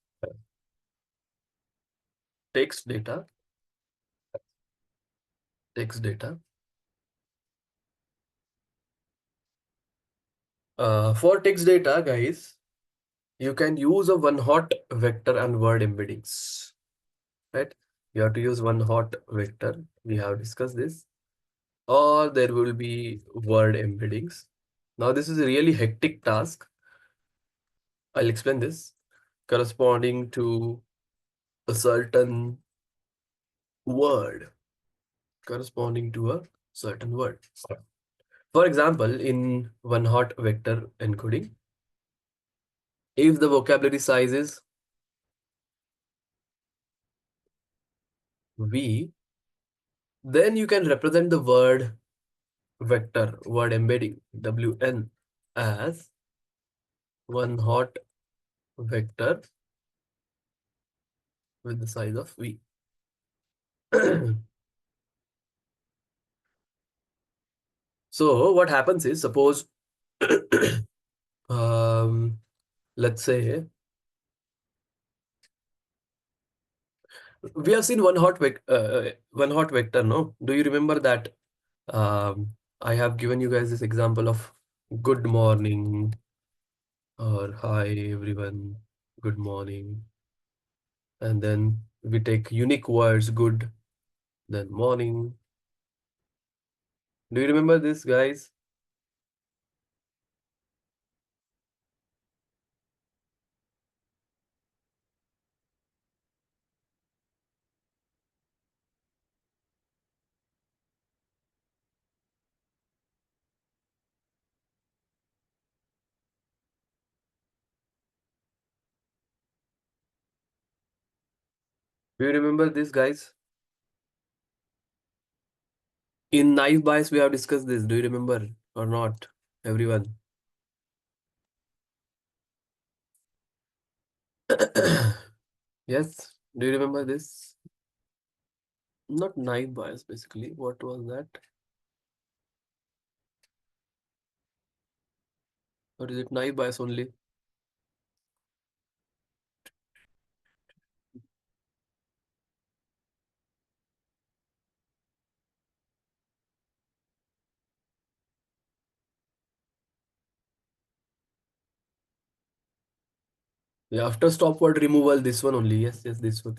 text data, text data. For text data, guys, you can use a one hot vector and word embeddings, right? You have to use one hot vector. We have discussed this, or there will be word embeddings. Now, this is a really hectic task. I'll explain this corresponding to a certain word, corresponding to a certain word. For example, in one hot vector encoding, if the vocabulary size is V, then you can represent the word vector, word embedding, WN, as one hot vector with the size of V. So what happens is, suppose um, let's say we have seen one hot vector, no? Do you remember that? I have given you guys this example of good morning or hi everyone, good morning, and then we take unique words, good, then morning. Do you remember this, guys? Do you remember this, guys? In knife bias, we have discussed this. Do you remember or not, everyone? Yes. Do you remember this? Not knife bias, basically. What was that? Or is it knife bias only? Yeah, after stopword removal, this one only. Yes, yes, this one.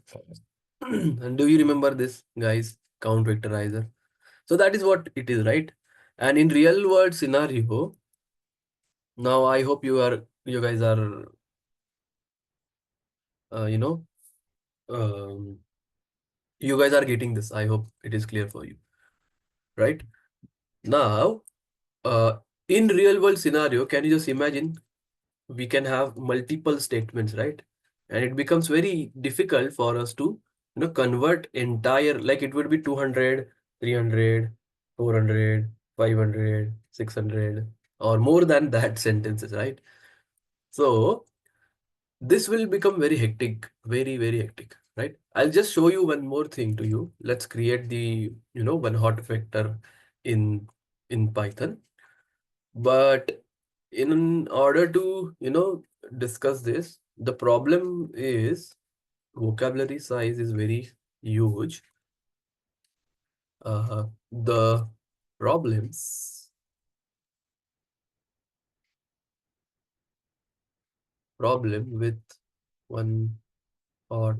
And do you remember this, guys? Count vectorizer. So that is what it is, right? And in real world scenario, now I hope you guys are, uh, you know, um, you guys are getting this. I hope it is clear for you, right? Now, uh, in real world scenario, can you just imagine we can have multiple statements, right? And it becomes very difficult for us to, convert entire, like it would be 200, 300, 400, 500, 600, or more than that sentences, right? So this will become very hectic, very, very hectic, right? I'll just show you one more thing to you. Let's create the, one hot vector in Python. But in order to, discuss this, the problem is vocabulary size is very huge. The problems problem with one hot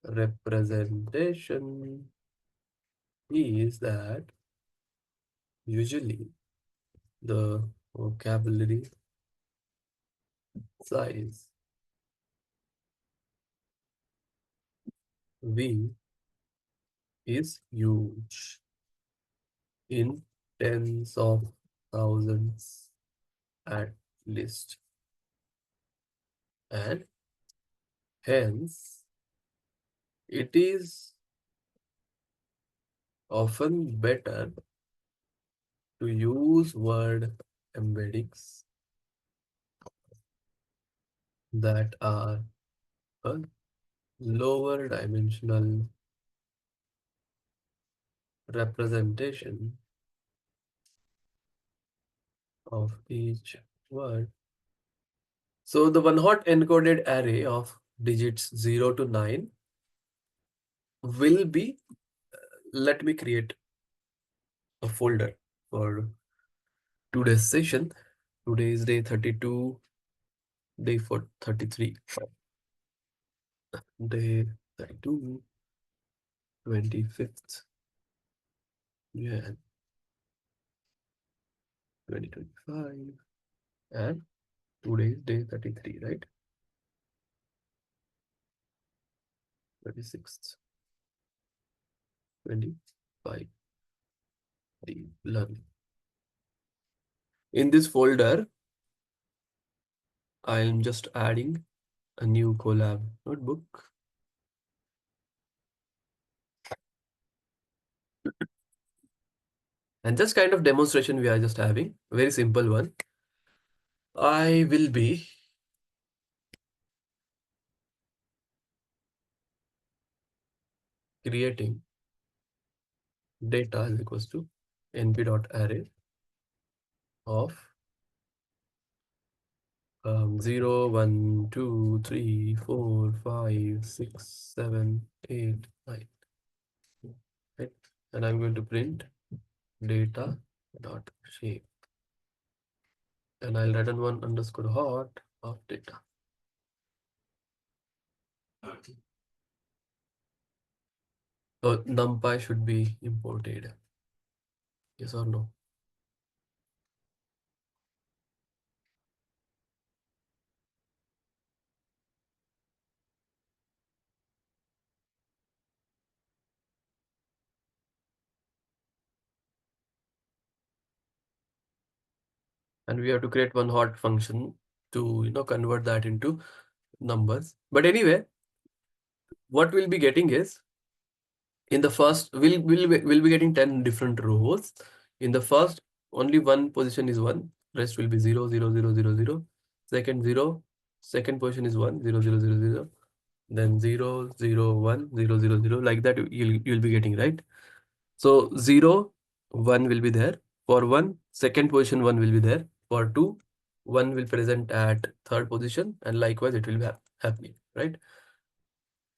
representation is that usually the vocabulary size V is huge in tens of thousands at least, and hence it is often better to use word embeddings that are a lower dimensional representation of each word. So the one hot encoded array of digits 0 to 9 will be, let me create a folder for today's session. Today is day 32, day 33, day 32, 25th Jan 2025, and today is day 33, right? 36th, 25, deep learning. In this folder, I am just adding a new collab notebook. And just kind of demonstration we are just having, very simple one. I will be creating data is equals to np.array of 0, 1, 2, 3, 4, 5, 6, 7, 8, 9. Right? And I'm going to print data dot shape. And I'll write on one underscore hot of data. So numpy should be imported. Yes or no? And we have to create one hot function to convert that into numbers. But anyway, what we'll be getting is in the first we'll be getting 10 different rows. In the first, only one position is 1, rest will be 0, 0, 0, 0, 0. Second 0, second position is 1, 0, 0, 0, 0. Then 0, 0, 1, 0, 0, 0, like that you'll be getting, right? So 0, 1 will be there. For 1, second position 1 will be there. For 2, 1 will present at third position, and likewise it will be happening, right?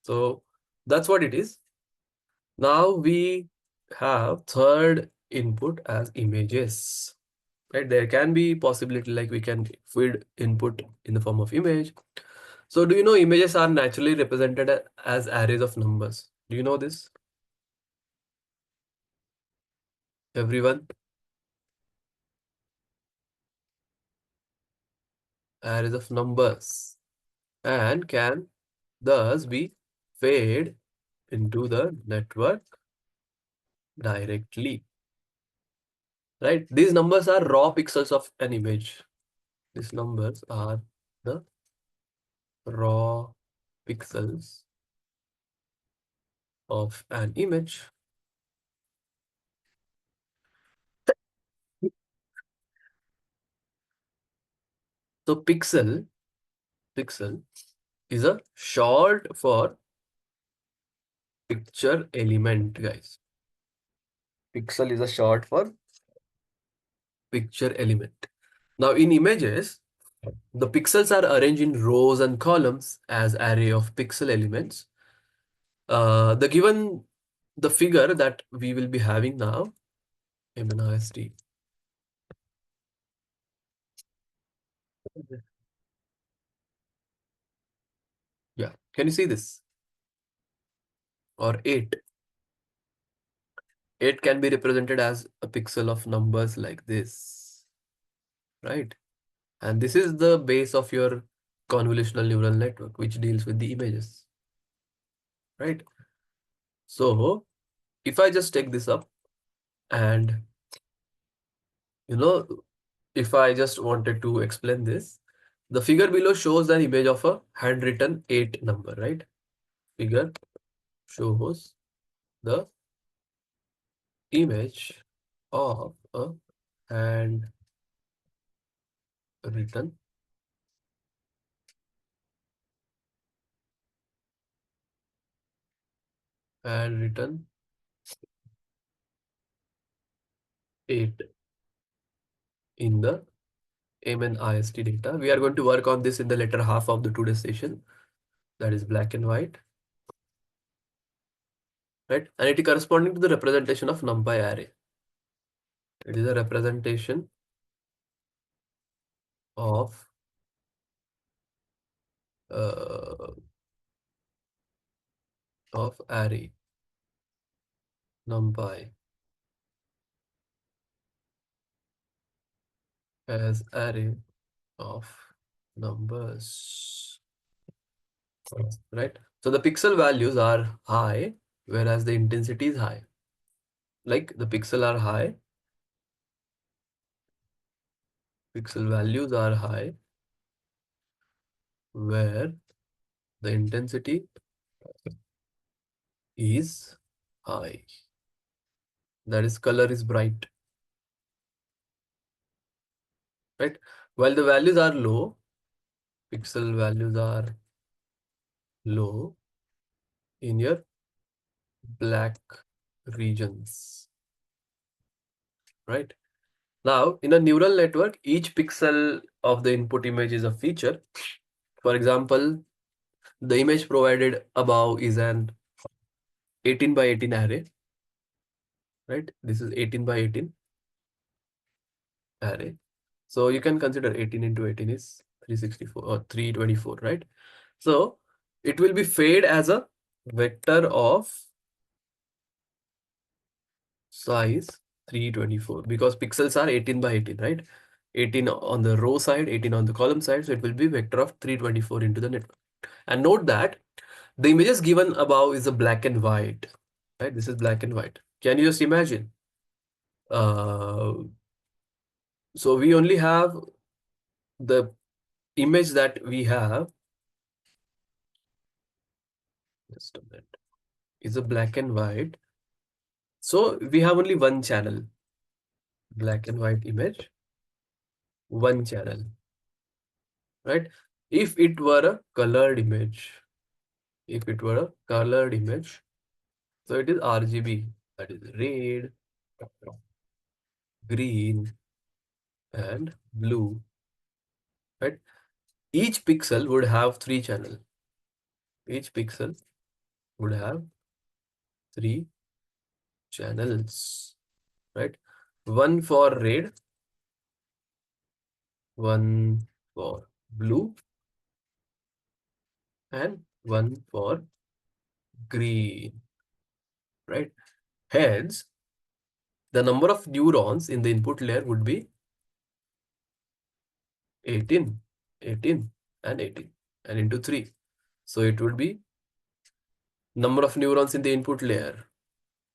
So that's what it is. Now we have third input as images, right? There can be possibility like we can feed input in the form of image. So do you know images are naturally represented as arrays of numbers? Do you know this? Everyone? Arrays of numbers, and can thus be fed into the network directly, right? These numbers are raw pixels of an image. These numbers are the raw pixels of an image. So pixel is a short for picture element, guys. Pixel is a short for picture element. Now in images, the pixels are arranged in rows and columns as array of pixel elements. The figure that we will be having now, MNIST. Yeah, can you see this? or 8. 8 can be represented as a pixel of numbers like this, right? And this is the base of your convolutional neural network, which deals with the images, right? So if I just take this up and, you know, if I just wanted to explain this, the figure below shows an image of a handwritten 8 number, right? Figure shows the image of a handwritten handwritten 8 in the MNIST data. We are going to work on this in the later half of the today's session. That is black and white, right? And it is corresponding to the representation of NumPy array. It is a representation of uh, array NumPy as array of numbers, right? So the pixel values are high, whereas the intensity is high. Like the pixel are high, pixel values are high, where the intensity is high. That is, color is bright, right? While the values are low, pixel values are low in your black regions, right? Now, in a neural network, each pixel of the input image is a feature. For example, the image provided above is an 18 by 18 array, right? This is 18 by 18 array. So you can consider 18 into 18 is 364 or 324, right? So it will be fed as a vector of size 324 because pixels are 18 by 18, right? 18 on the row side, 18 on the column side. So it will be vector of 324 into the network. And note that the images given above is a black and white, right? This is black and white. Can you just imagine? Uh, so we only have the image that we have, just a minute, is a black and white. So we have only one channel, black and white image, one channel, right? If it were a colored image, if it were a colored image, so it is RGB, that is red, green, and blue, right? Each pixel would have three channels. Each pixel would have three channels, right? One for red, one for blue, and one for green, right? Hence, the number of neurons in the input layer would be 18, 18, and 18, and into 3. So it would be number of neurons in the input layer,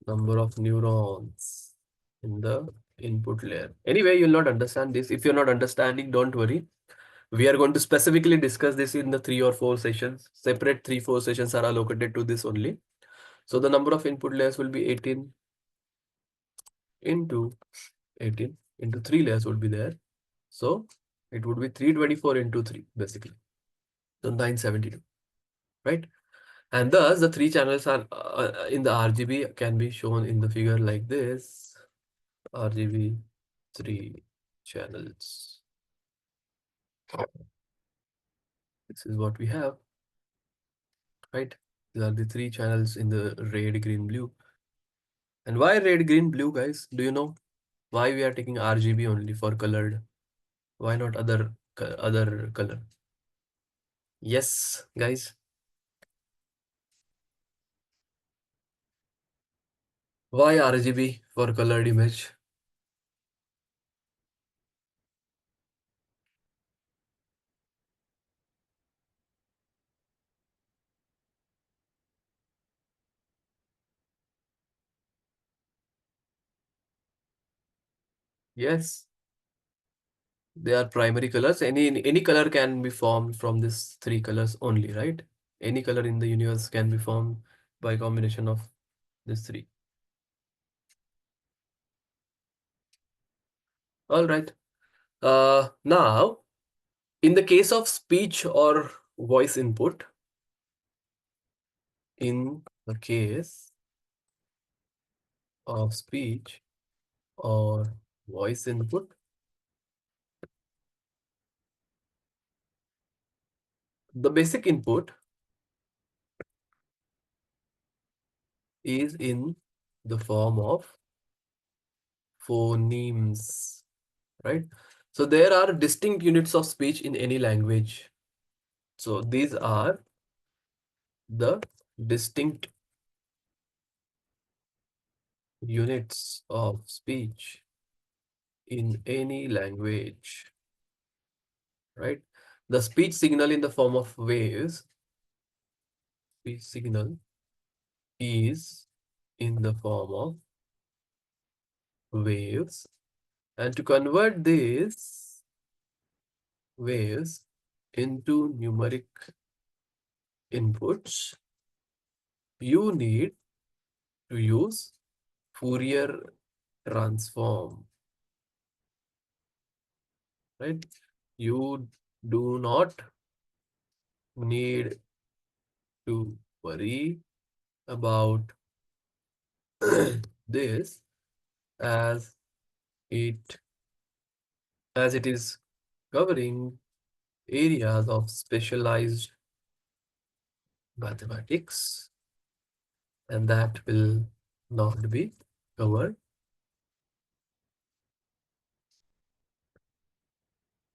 number of neurons in the input layer. Anyway, you'll not understand this. If you're not understanding, don't worry. We are going to specifically discuss this in the 3 or 4 sessions. Separate 3, 4 sessions are allocated to this only. So the number of input layers will be 18 into 18 into 3 layers would be there. So it would be 324 into 3 basically. So 972, right? And thus the three channels are in the RGB can be shown in the figure like this. RGB 3 channels. This is what we have, right? These are the 3 channels in the red, green, blue. And why red, green, blue, guys? Do you know why we are taking RGB only for colored? Why not other color? Yes, guys. Why RGB for colored image? Yes, they are primary colors. Any color can be formed from these three colors only, right? Any color in the universe can be formed by combination of these three. All right. Now, in the case of speech or voice input, in the case of speech or voice input, the basic input is in the form of phonemes, right? So there are distinct units of speech in any language. So these are the distinct units of speech in any language, right? The speech signal in the form of waves, speech signal is in the form of waves. And to convert these waves into numeric inputs, you need to use Fourier transform, right? You do not need to worry about this as it it is covering areas of specialized mathematics, and that will not be covered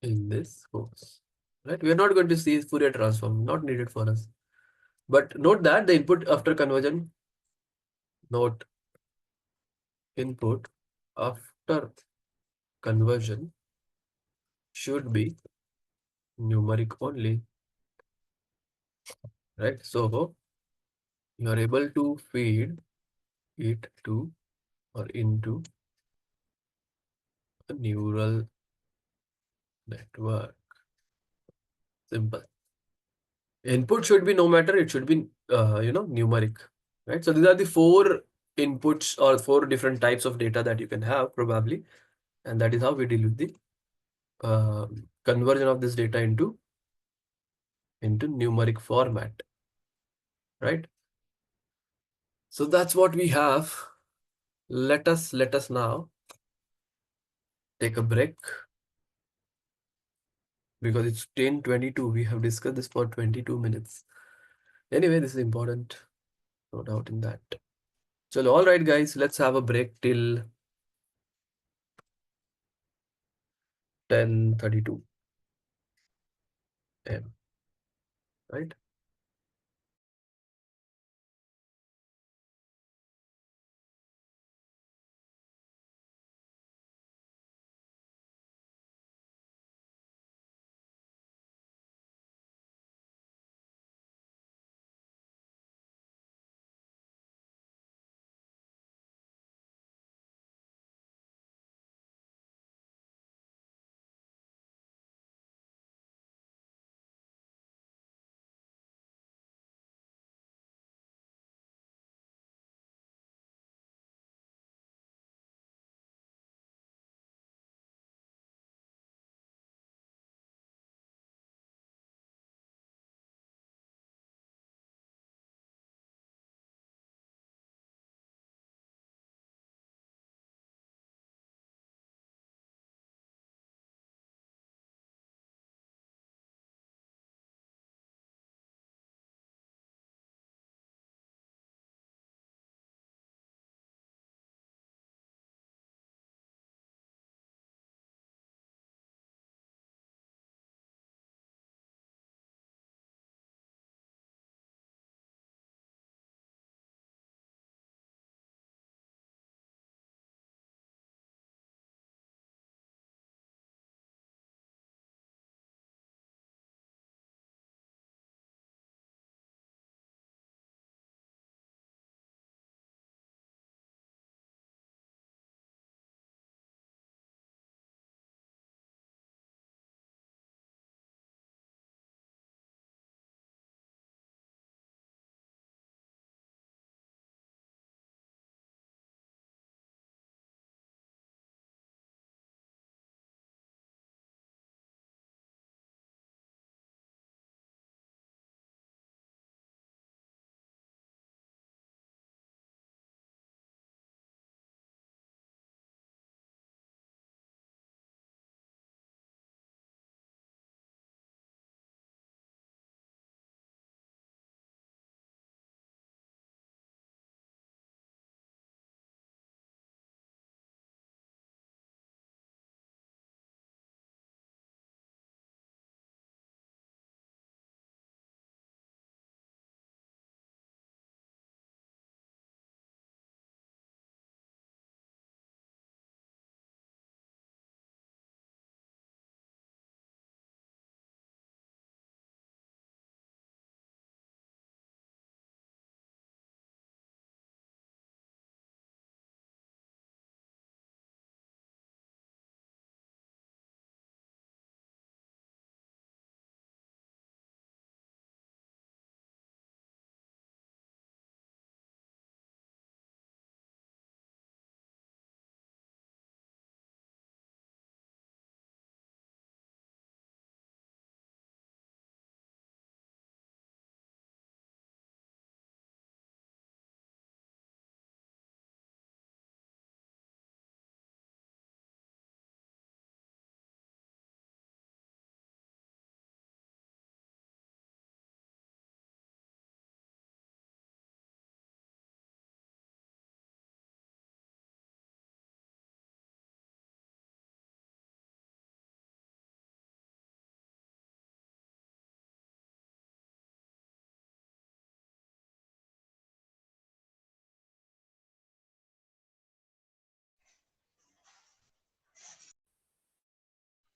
in this course. Right? We are not going to see Fourier transform, not needed for us. But note that the input after conversion, note input after conversion should be numeric only, right? So you are able to feed it to or into a neural network. Simple. Input should be no matter, it should be numeric, right? So these are the four inputs or four different types of data that you can have probably, and that is how we deal with the conversion of this data into numeric format, right? So that's what we have. Let us now take a break because it's 10:22. We have discussed this for 22 minutes. Anyway, this is important, no doubt in that. So all right, guys, let's have a break till 10:32 am, right?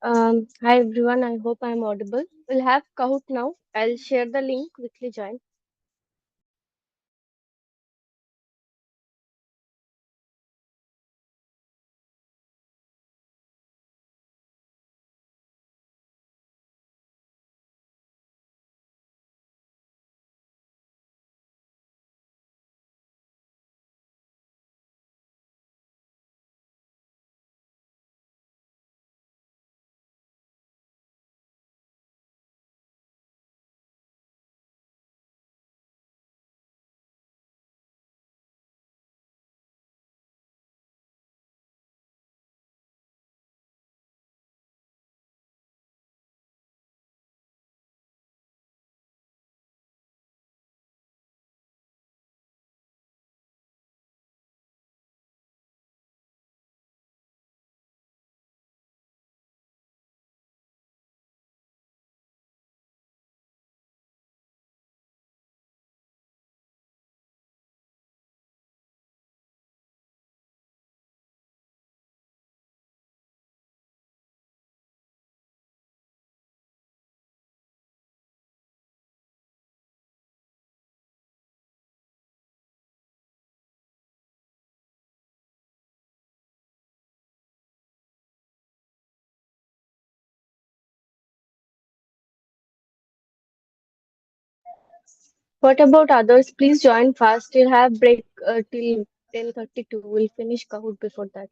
Hi everyone, I hope I'm audible. We'll have Kahoot now. I'll share the link, quickly join. What about others? Please join fast. We'll have break till 10:32. We'll finish Kahoot before that.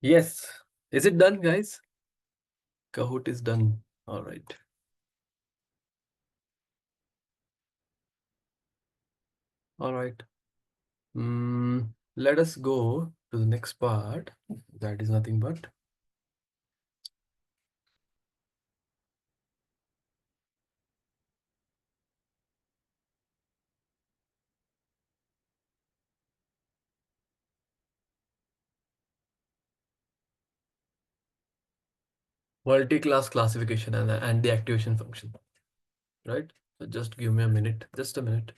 Yes. Is it done, guys? Kahoot is done. All right. All right. Let us go to the next part. That is nothing but multi-class classification and the activation function. Right? So just give me a minute. Just a minute.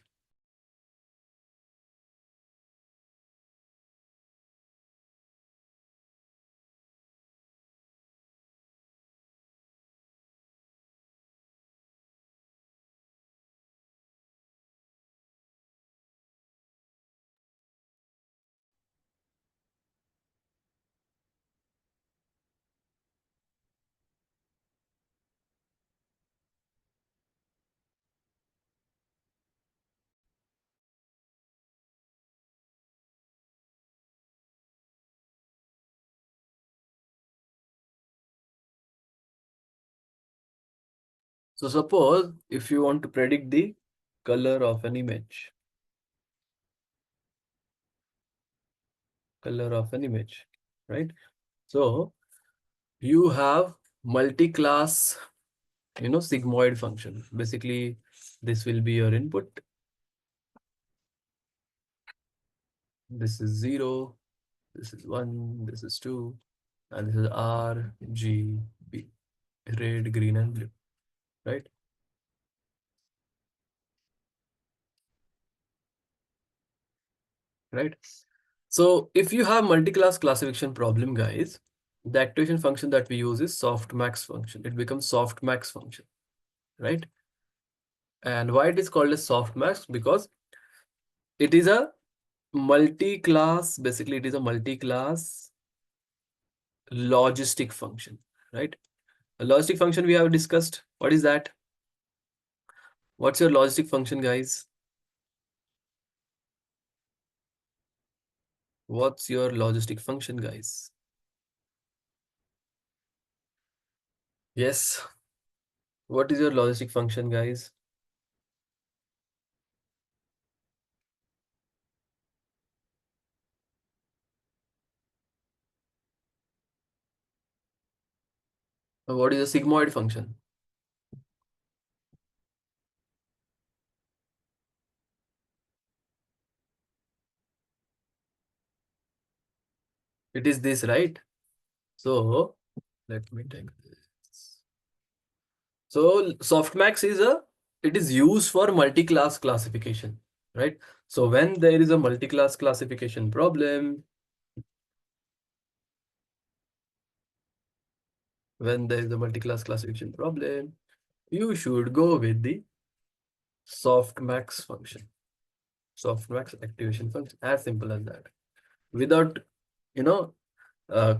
So suppose if you want to predict the color of an image, right? So you have multi-class, sigmoid function. Basically, this will be your input. This is 0, this is 1, this is 2, and this is R, G, B, red, green, and blue, right? Right. So if you have multi-class classification problem, guys, the activation function that we use is softmax function. It becomes softmax function, right? And why it is called as softmax? Because it is a multi-class, basically it is a multi-class logistic function, right? A logistic function we have discussed. What is that? What's your logistic function, guys? What's your logistic function, guys? Yes. What is your logistic function, guys? What is a sigmoid function? It is this, right? So let me take this. So softmax is it is used for multi-class classification, right? So when there is a multi-class classification problem, you should go with the softmax function, softmax activation function, as simple as that. Without, you know, uh,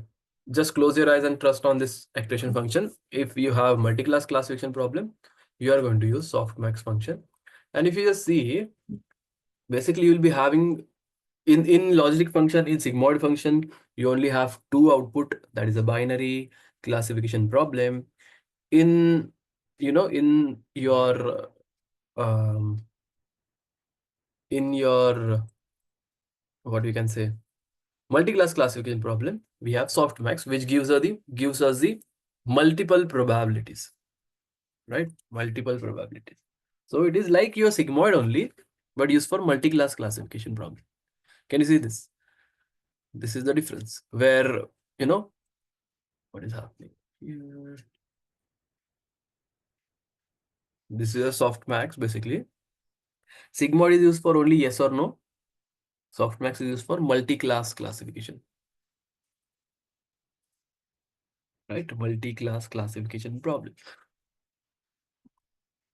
just close your eyes and trust on this activation function. If you have multi-class classification problem, you are going to use softmax function. And if you just see, basically you'll be having in logic function, in sigmoid function, you only have two output, that is a binary classification problem. In in um your what we can say multi-class classification problem, we have softmax, which gives us the multiple probabilities, right? Multiple probabilities. So it is like your sigmoid only, but used for multi-class classification problem. Can you see this? This is the difference where, you know, what is happening here. This is a softmax basically. Sigmoid is used for only yes or no. Softmax is used for multi-class classification, right? Multi-class classification problem.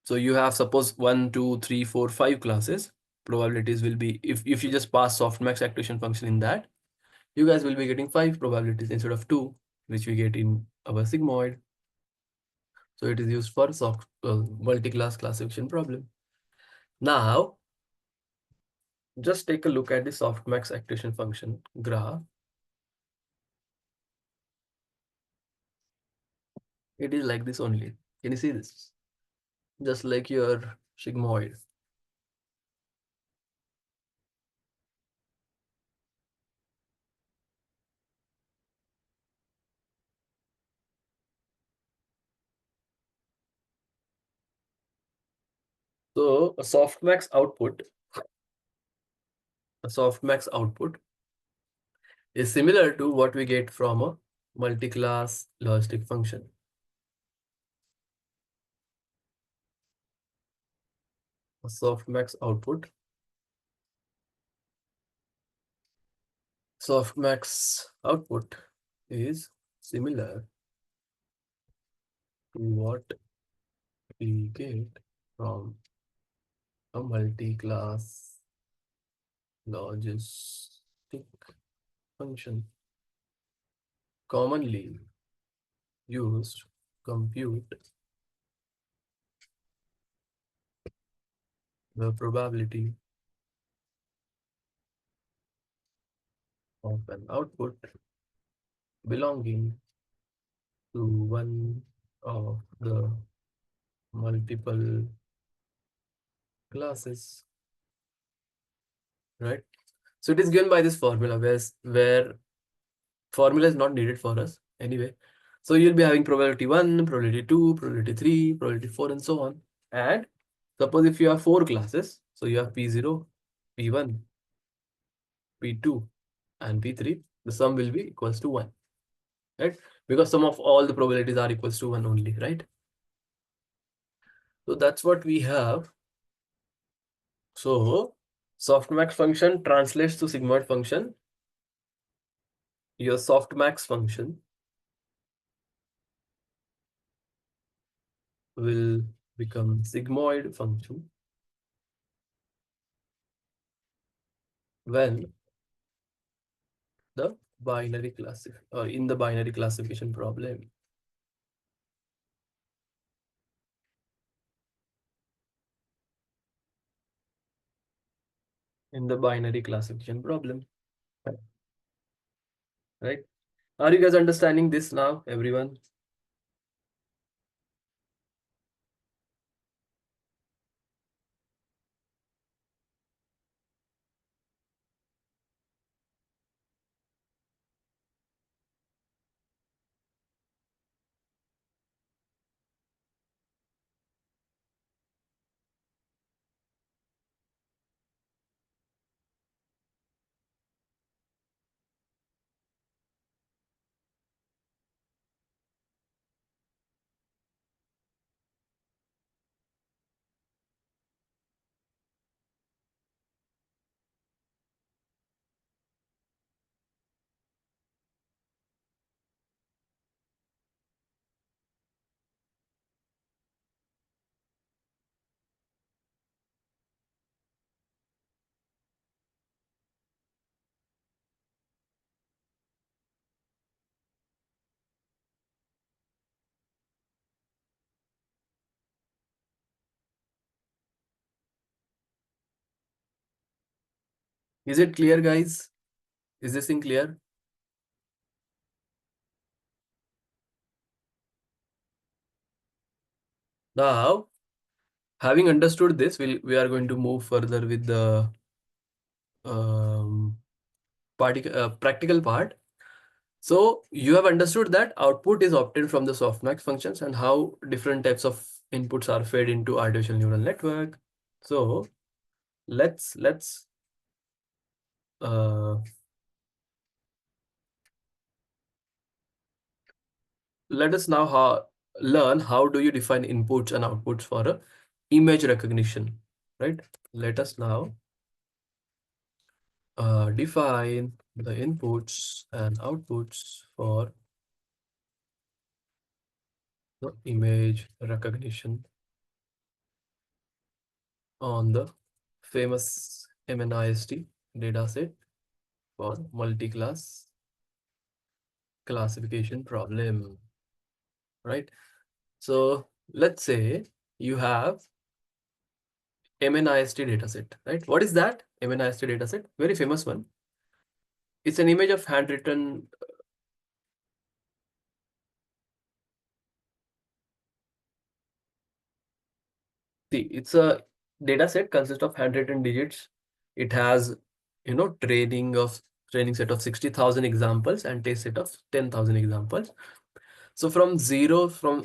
So you have suppose 1, 2, 3, 4, 5 classes. Probabilities will be, if you just pass softmax activation function in that, you guys will be getting 5 probabilities instead of 2, which we get in our sigmoid. So it is used for multi-class classification problem. Now, just take a look at the softmax activation function graph. It is like this only. Can you see this? Just like your sigmoid. So a softmax output is similar to what we get from a multi-class logistic function. A softmax output is similar to what we get from a multi-class logistic function commonly used to compute the probability of an output belonging to one of the multiple classes, right? So it is given by this formula where formula is not needed for us anyway. So you'll be having probability 1, probability 2, probability 3, probability 4, and so on. And suppose if you have 4 classes, so you have P0, P1, P2, and P3, the sum will be equals to 1, right? Because sum of all the probabilities are equals to 1 only, right? So that's what we have. So softmax function translates to sigmoid function. Your softmax function will become sigmoid function when the binary classif or in the binary classification problem. In the binary classification problem, right? Are you guys understanding this now, everyone? Is it clear, guys? Is this thing clear? Now, having understood this, we are going to move further with the um, practical part. So you have understood that output is obtained from the softmax functions and how different types of inputs are fed into artificial neural network. So let's uh, let us now learn how do you define inputs and outputs for a image recognition, right? Let us now define the inputs and outputs for the image recognition on the famous MNIST dataset for multi-class classification problem, right? So let's say you have MNIST dataset, right? What is that? MNIST dataset, very famous one. It's an image of handwritten See, it's a data set consists of handwritten digits. It has, training set of 60,000 examples and test set of 10,000 examples. So from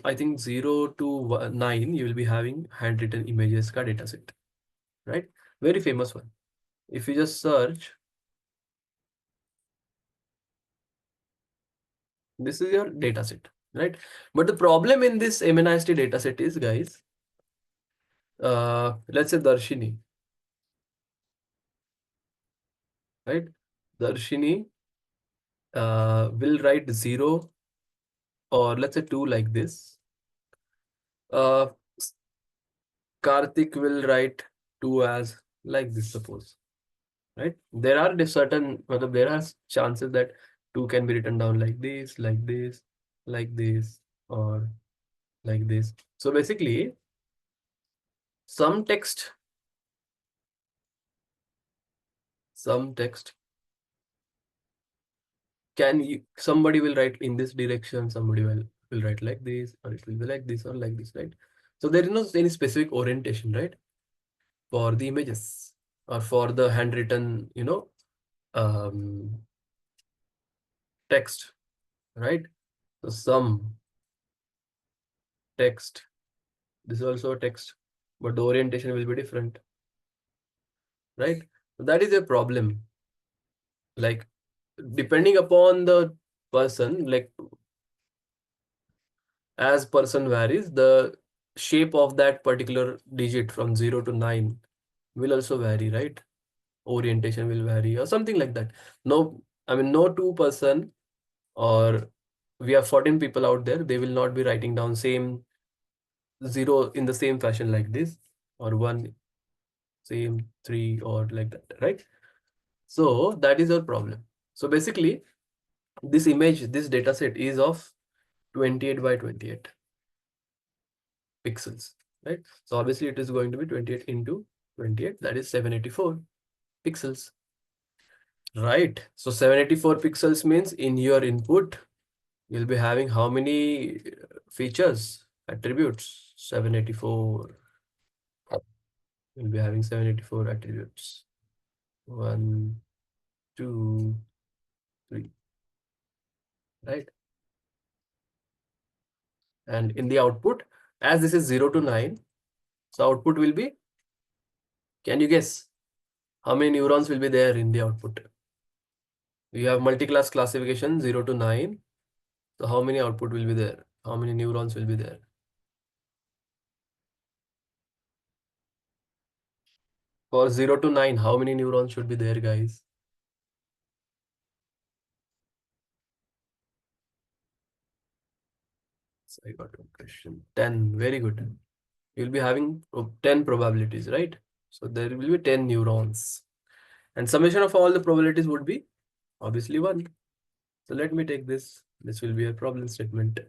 I think 0 to 9, you will be having handwritten images ka data set, right? Very famous one. If you just search, this is your data set, right? But the problem in this MNIST data set is, guys, let's say Darshini, right? Darshini will write 0 or let's say 2 like this. Uh, Karthik will write 2 as like this, suppose, right? There are certain, there are chances that 2 can be written down like this, like this, like this, or like this. So basically, some text, some text somebody will write in this direction, somebody will write like this, or it will be like this or like this, right? So there is no any specific orientation, right, for the images or for the handwritten, um, text, right? So some text, this is also a text, but the orientation will be different, right? So that is a problem. Like, depending upon the person, like as person varies, the shape of that particular digit from 0 to 9 will also vary, right? Orientation will vary or something like that. No, I mean, no two-person, or we have 14 people out there, they will not be writing down same 0 in the same fashion like this, or 1 same 3 or like that, right? So that is our problem. So basically, this data set is of 28 by 28 pixels, right? So obviously it is going to be 28 into 28, that is 784 pixels, right? So 784 pixels means in your input, you'll be having how many features, attributes? 784. You'll be having 784 attributes. 1, 2, 3, right? And in the output, as this is 0 to 9, so output will be, can you guess how many neurons will be there in the output? We have multi-class classification 0 to 9. So how many output will be there? How many neurons will be there? For 0 to 9, how many neurons should be there, guys? So I got one question. 10. Very good. You'll be having 10 probabilities, right? So there will be 10 neurons. And summation of all the probabilities would be obviously 1. So let me take this. This will be a problem statement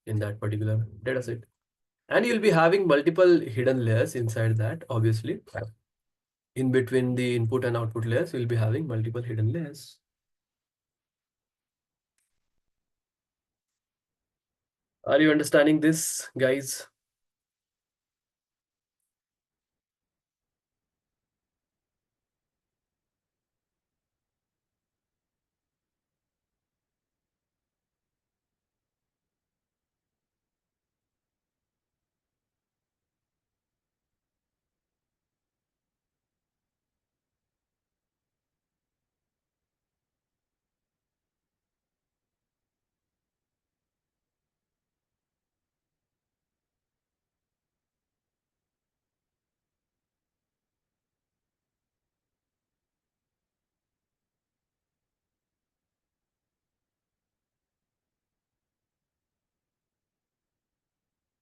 in that particular data set. And you'll be having multiple hidden layers inside that, obviously. In between the input and output layers, you'll be having multiple hidden layers. Are you understanding this, guys?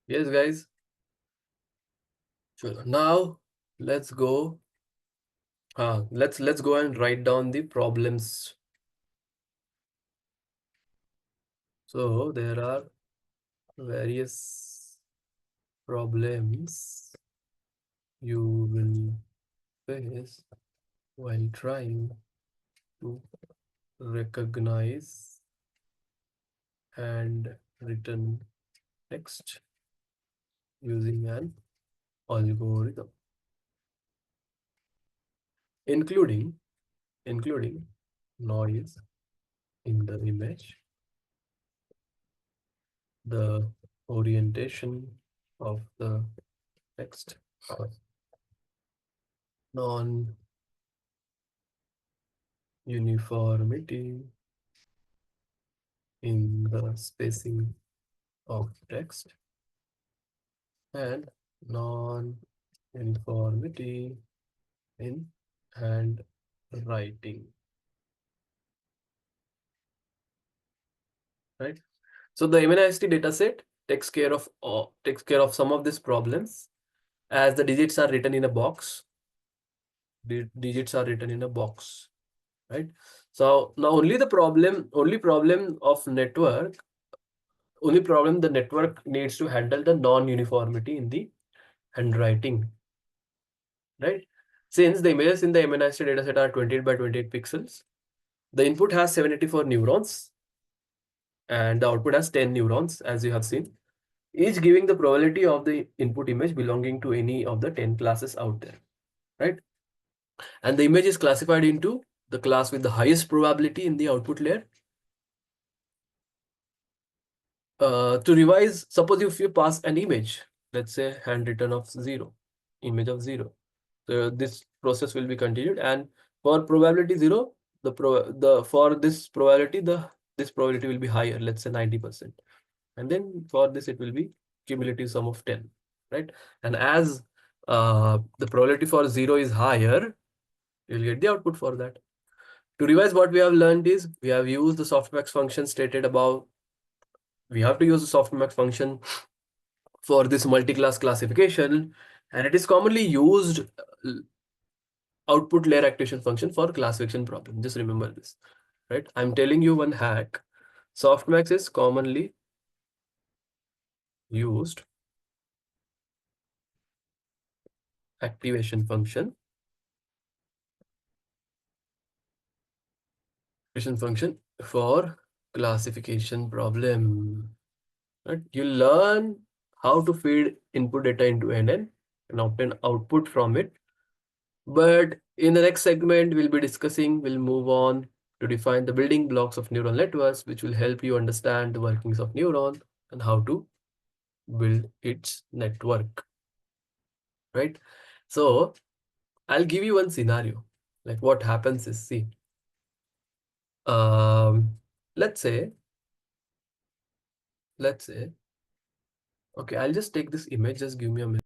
Yes, guys. Sure. Now let's go. Let's go and write down the problems. So there are various problems you will face while trying to recognize and return text using an algorithm, including noise in the image, the orientation of the text, non-uniformity in the spacing of text, and non-uniformity in handwriting, right? So the MNIST dataset takes care of some of these problems, as the digits are written in a box. The digits are written in a box, right? So now only problem the network needs to handle the non-uniformity in the handwriting, right? Since the images in the MNIST dataset are 28 by 28 pixels, the input has 784 neurons and the output has 10 neurons, as you have seen, each giving the probability of the input image belonging to any of the 10 classes out there, right? And the image is classified into the class with the highest probability in the output layer. To revise, suppose if you pass an image, let's say handwritten of 0, image of 0. So this process will be continued, and for probability 0, for this probability, this probability will be higher, let's say 90%. And then for this it will be cumulative sum of 10, right? And as the probability for 0 is higher, you'll get the output for that. To revise, what we have learned is we have used the softmax function stated above. We have to use the softmax function for this multi-class classification, and it is commonly used output layer activation function for classification problem. Just remember this, right? I'm telling you one hack. Softmax is commonly used activation function for classification problem. Right? You learn how to feed input data into NN and obtain output from it. But in the next segment, we'll move on to define the building blocks of neural networks, which will help you understand the workings of neuron and how to build its network, right? So I'll give you one scenario. Like what happens is, see, um, let's say, let's say, okay, I'll just take this image. Just give me a minute.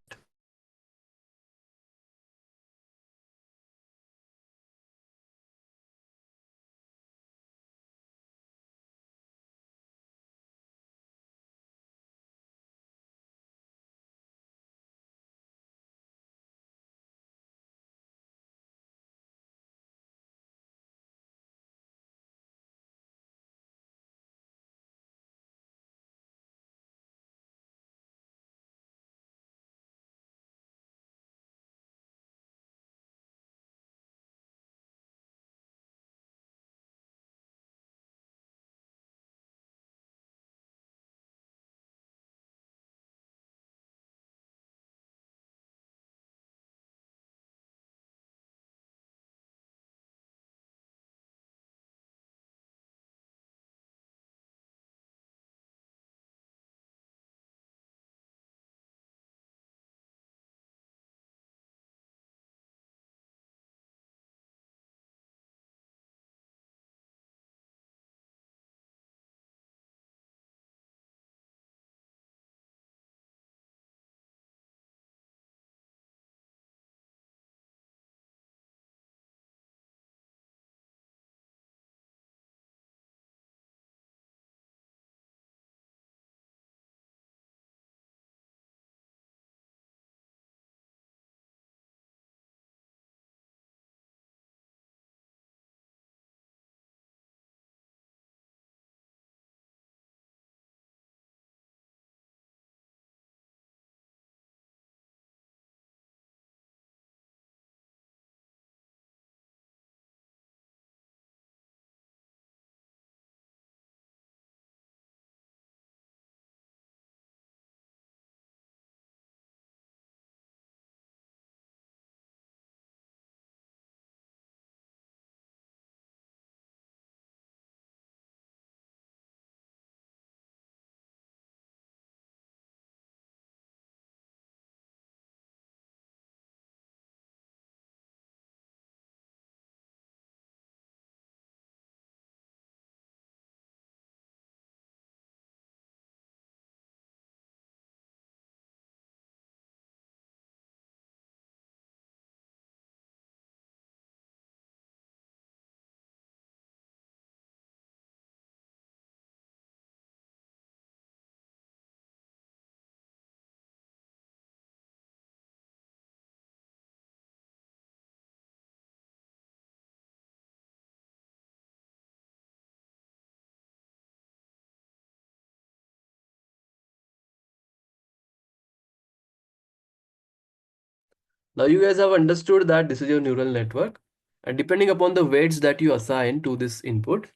Now you guys have understood that this is your neural network, and depending upon the weights that you assign to this input,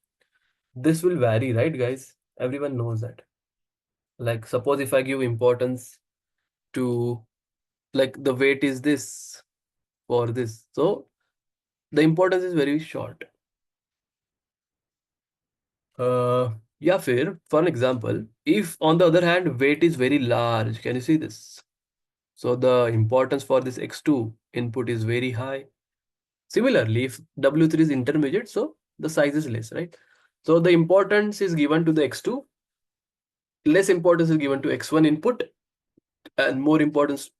this will vary, right, guys? Everyone knows that. Like, suppose if I give importance to, like, the weight is this for this, so the importance is very short. Uh, yeah, fair. For an example, if on the other hand weight is very large, can you see this? So the importance for this x2 input is very high. Similarly, if W3 is intermediate, so the size is less, right? So the importance is given to the x2, less importance is given to x1 input, and more importance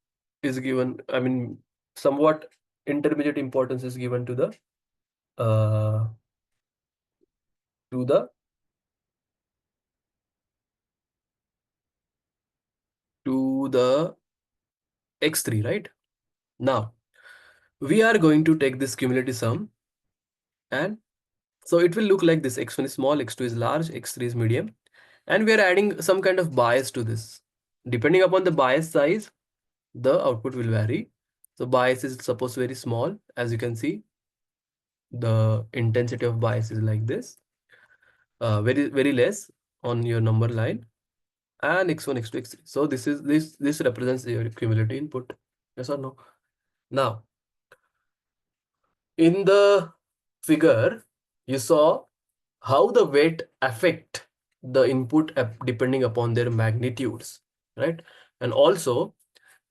is given, I mean, somewhat intermediate importance is given uh to the to the x3, right? Now we are going to take this cumulative sum, and so it will look like this: x1 is small, x2 is large, x3 is medium, and we are adding some kind of bias to this. Depending upon the bias size, the output will vary. So bias is suppose very small. As you can see, the intensity of bias is like this, very less on your number line, and x1, x2, x3. So this represents your cumulative input. Yes or no? Now, in the figure, you saw how the weight affect the input depending upon their magnitudes, right? And also,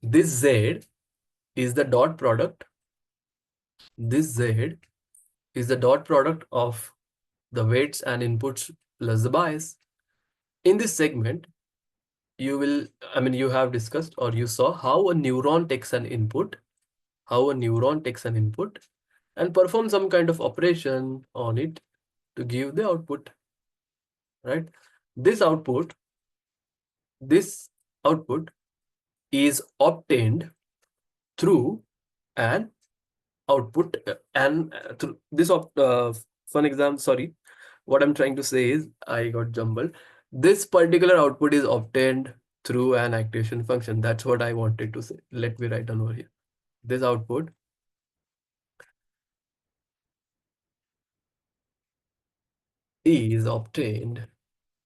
this z is the dot product. This z is the dot product of the weights and inputs plus the bias. In this segment, you will, I mean, you have discussed or you saw how a neuron takes an input, and perform some kind of operation on it to give the output, right? This output, this output is obtained through an output and through this fun exam. Sorry, what I'm trying to say is I got jumbled. This particular output is obtained through an activation function. That's what I wanted to say. Let me write down over here. This output is obtained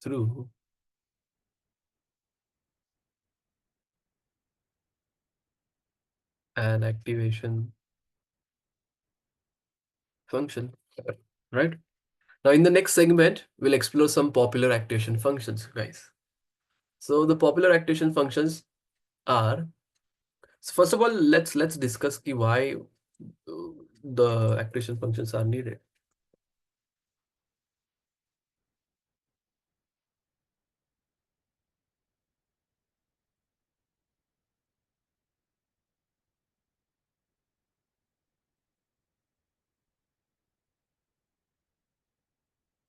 through an activation function, right? Now, in the next segment, we'll explore some popular activation functions, guys. So the popular activation functions are, so first of all, let's discuss why the activation functions are needed.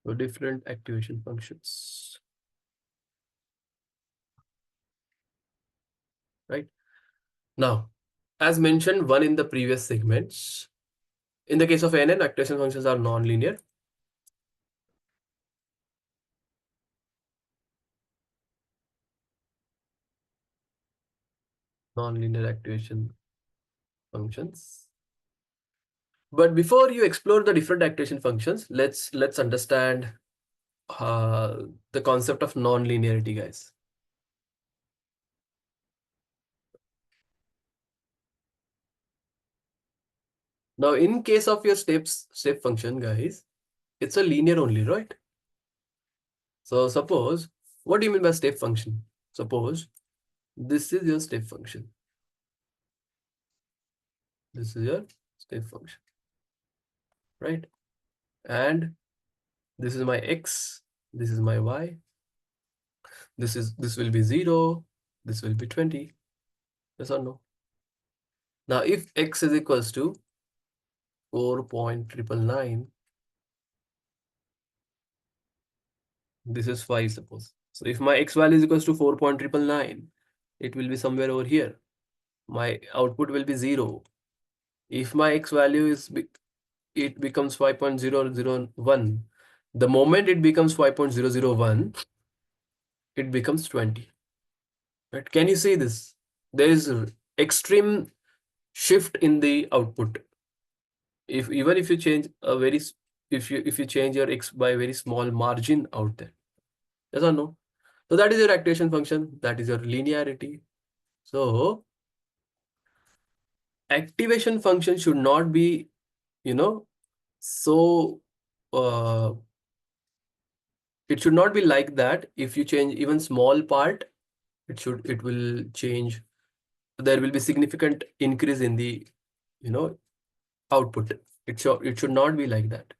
So different activation functions, right? Now, as mentioned, one in the previous segments, in the case of NN, activation functions are non-linear. Non-linear activation functions. But before you explore the different activation functions, let's understand the concept of non-linearity, guys. Now, in case of your step function, guys, it's a linear only, right? So suppose, what do you mean by step function? Suppose this is your step function. This is your step function, right? And this is my x, this is my y. This will be 0, this will be 20. Yes or no? Now, if x is equals to 4.999, this is 5, suppose. So if my x value is equals to 4.999, it will be somewhere over here. My output will be 0. If my x value is it becomes 5.001. The moment it becomes 5.001, it becomes 20. Right? Can you see this? There is extreme shift in the output. If even if you change a if you change your x by a very small margin out there, yes or no? So that is your activation function. That is your linearity. So activation function should not be, you know, so uh, it should not be like that. If you change even small part, it will change. There will be significant increase in the, you know, output. It should not be like that.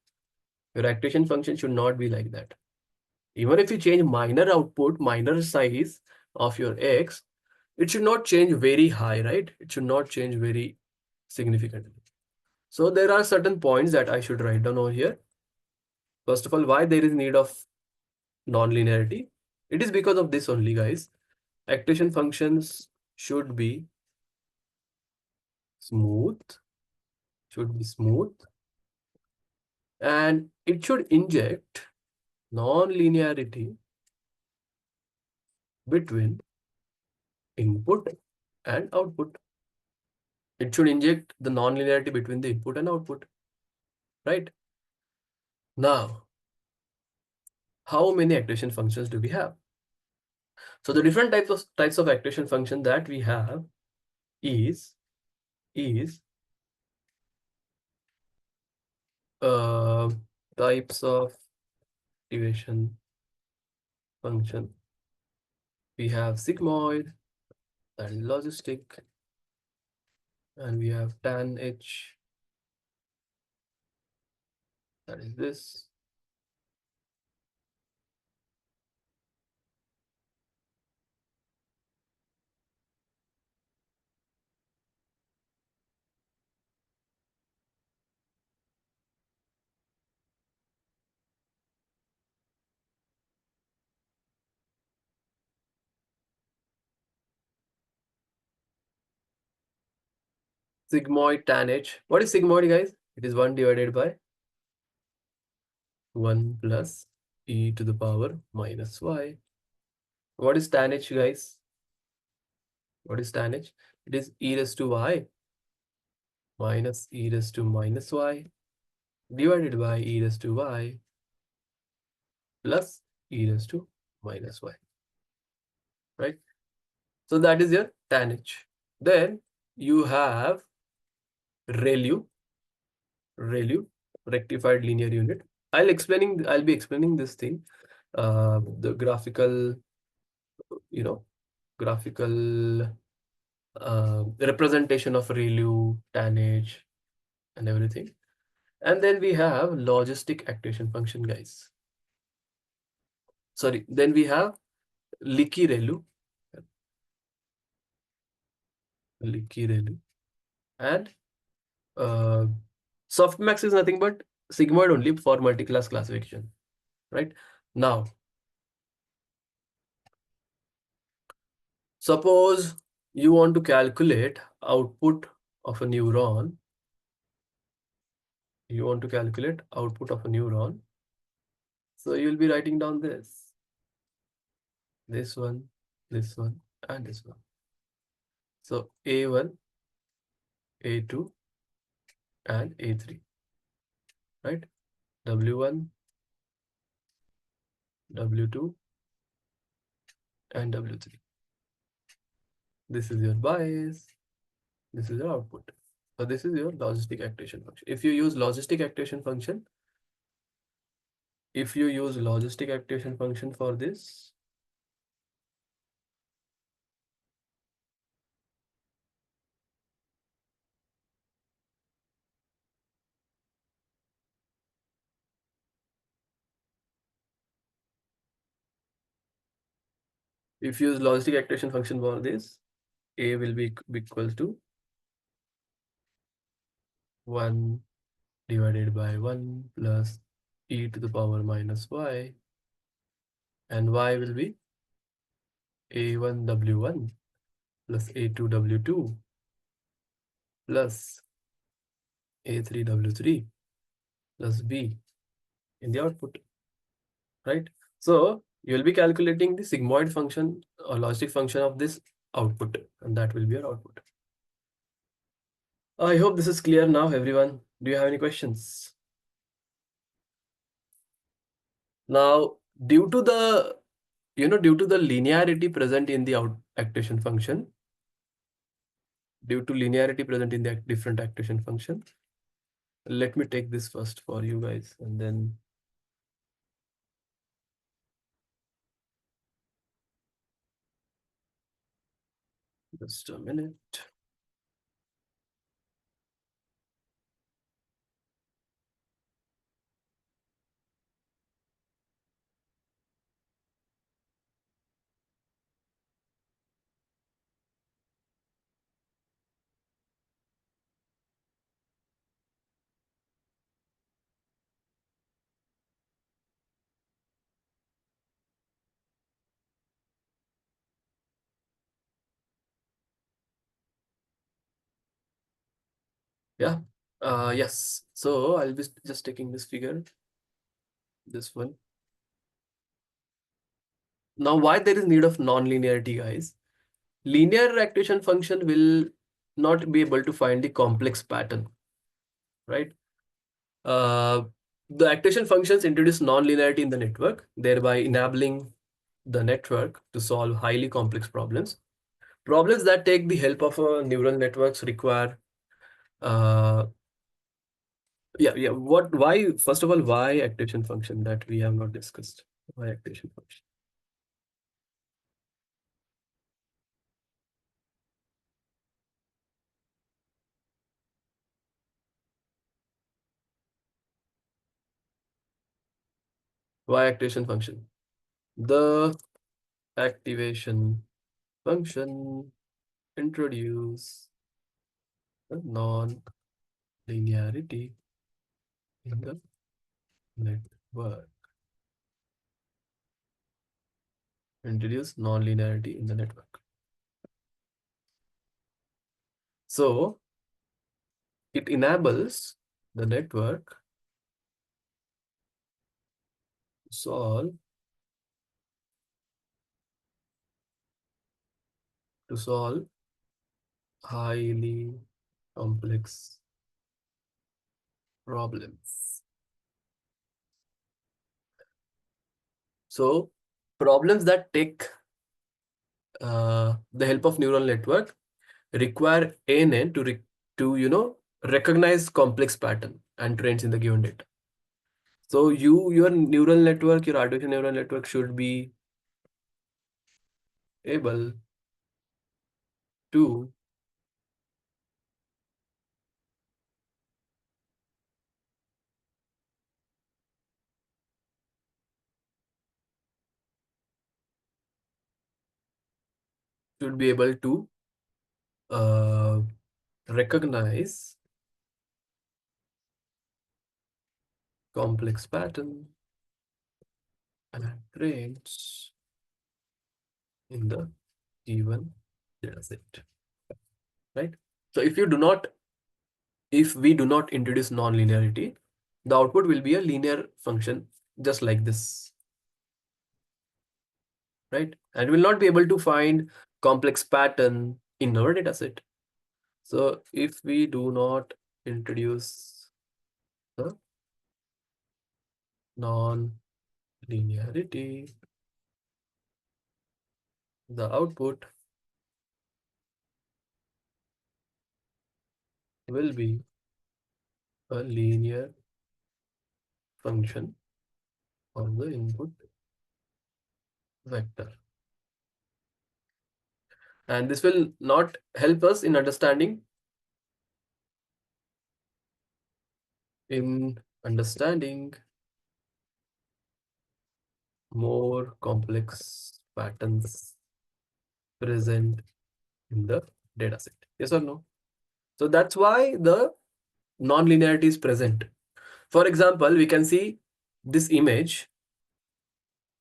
Your activation function should not be like that. Even if you change minor output, minor size of your x, it should not change very high, right? It should not change very significantly. So there are certain points that I should write down over here. First of all, why there is need of non-linearity? It is because of this only, guys. Activation functions should be smooth, should be smooth, and it should inject non-linearity between input and output. It should inject the non-linearity between the input and output, right? Now, how many activation functions do we have? So the different types of activation function that we have is is uh, types of activation function. We have sigmoid, that is logistic, and we have tan h, that is this. Sigmoid tan h. What is sigmoid, guys? It is 1 divided by 1 plus e to the power minus y. What is tan h, guys? What is tan h? It is e raised to y minus e raised to minus y divided by e raised to y plus e raised to minus y, right? So that is your tan h. Then you have ReLU, rectified linear unit. I'll be explaining this thing, the graphical, you know, graphical representation of ReLU, tan h, and everything. And then we have logistic activation function, guys. Sorry, then we have leaky ReLU, and uh, softmax is nothing but sigmoid only for multi-class classification, right? Now, suppose you want to calculate output of a neuron. You want to calculate output of a neuron. So you'll be writing down this one, and this one. So A1, A2, and A3, right? W1, W2, and W3. This is your bias. This is your output. So this is your logistic activation function. If you use logistic activation function, for this, if you use logistic activation function for this, A will be equal to 1 divided by 1 plus e to the power minus y, and y will be A1 W1 plus A2 W2 plus A3 W3 plus b in the output, right? So you will be calculating the sigmoid function or logistic function of this output, and that will be your output. I hope this is clear now, everyone. Do you have any questions? Now, due to the linearity present in the activation function, due to linearity present in the different activation function, let me take this first for you guys, and then just a minute. Yeah. Yes. So I'll be just taking this figure, this one. Now, why there is need of non-linearity, guys? Linear activation function will not be able to find the complex pattern, right? Uh, the activation functions introduce non-linearity in the network, thereby enabling the network to solve highly complex problems. Problems that take the help of neural networks require, uh, yeah. Why? First of all, why activation function that we have not discussed? Why activation function? Why activation function? The activation function introduce a non-linearity in the network. Introduce non-linearity in the network. So it enables the network to solve highly complex problems. So problems that take the help of neural network require ANN to recognize complex pattern and trends in the given data. So your neural network, your artificial neural network should be able to should be able to uh, recognize complex pattern and trends in the given data set, right? So if we do not introduce non-linearity, the output will be a linear function just like this, right? And we'll not be able to find complex pattern in our data set. So if we do not introduce the non-linearity, the output will be a linear function on the input vector. And this will not help us in understanding more complex patterns present in the dataset. Yes or no? So that's why the non-linearity is present. For example, we can see this image.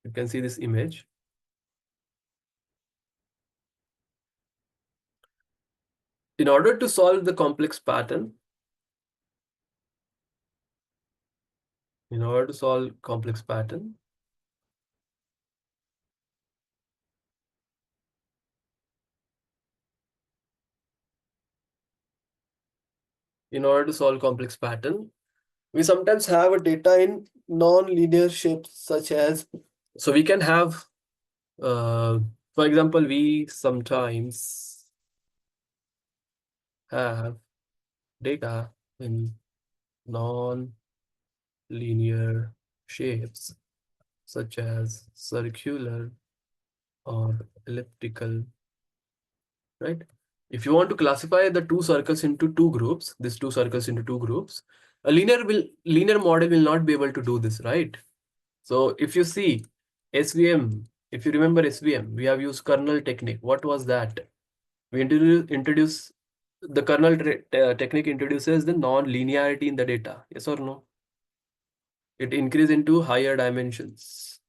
You can see this image. In order to solve the complex pattern, in order to solve complex pattern, in order to solve complex pattern, we sometimes have a data in non-linear shapes such as, so we can have, for example, we sometimes have data in non-linear shapes such as circular or elliptical, right? If you want to classify the two circles into two groups, these two circles into two groups, a linear model will not be able to do this, right? So if you see SVM, if you remember SVM, we have used kernel technique. What was that? We introduce the kernel technique introduces the non-linearity in the data. Yes or no? It increases into higher dimensions,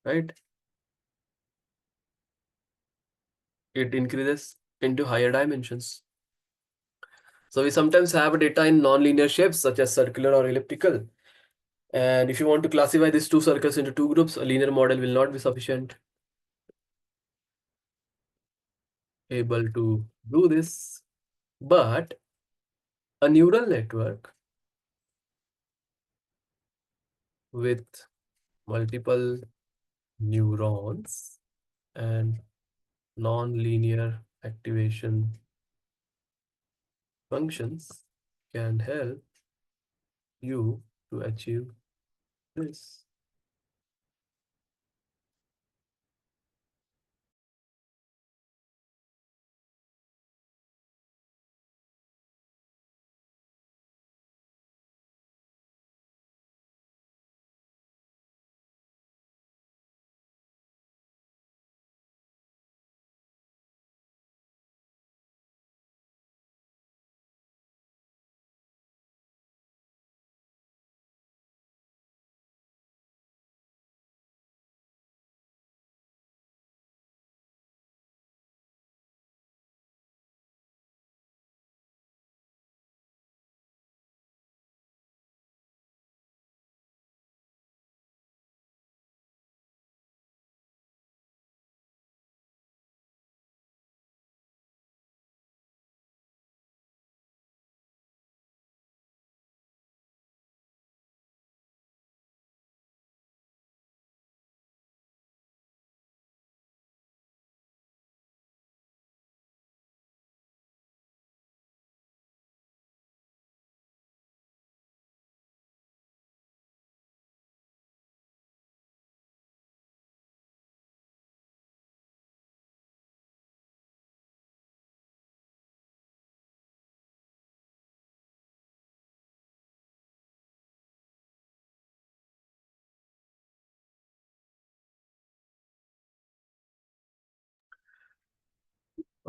right? It increases into higher dimensions. So we sometimes have data in non-linear shapes such as circular or elliptical. And if you want to classify these two circles into two groups, a linear model will not be sufficient able to do this. But a neural network with multiple neurons and non-linear activation functions can help you to achieve this.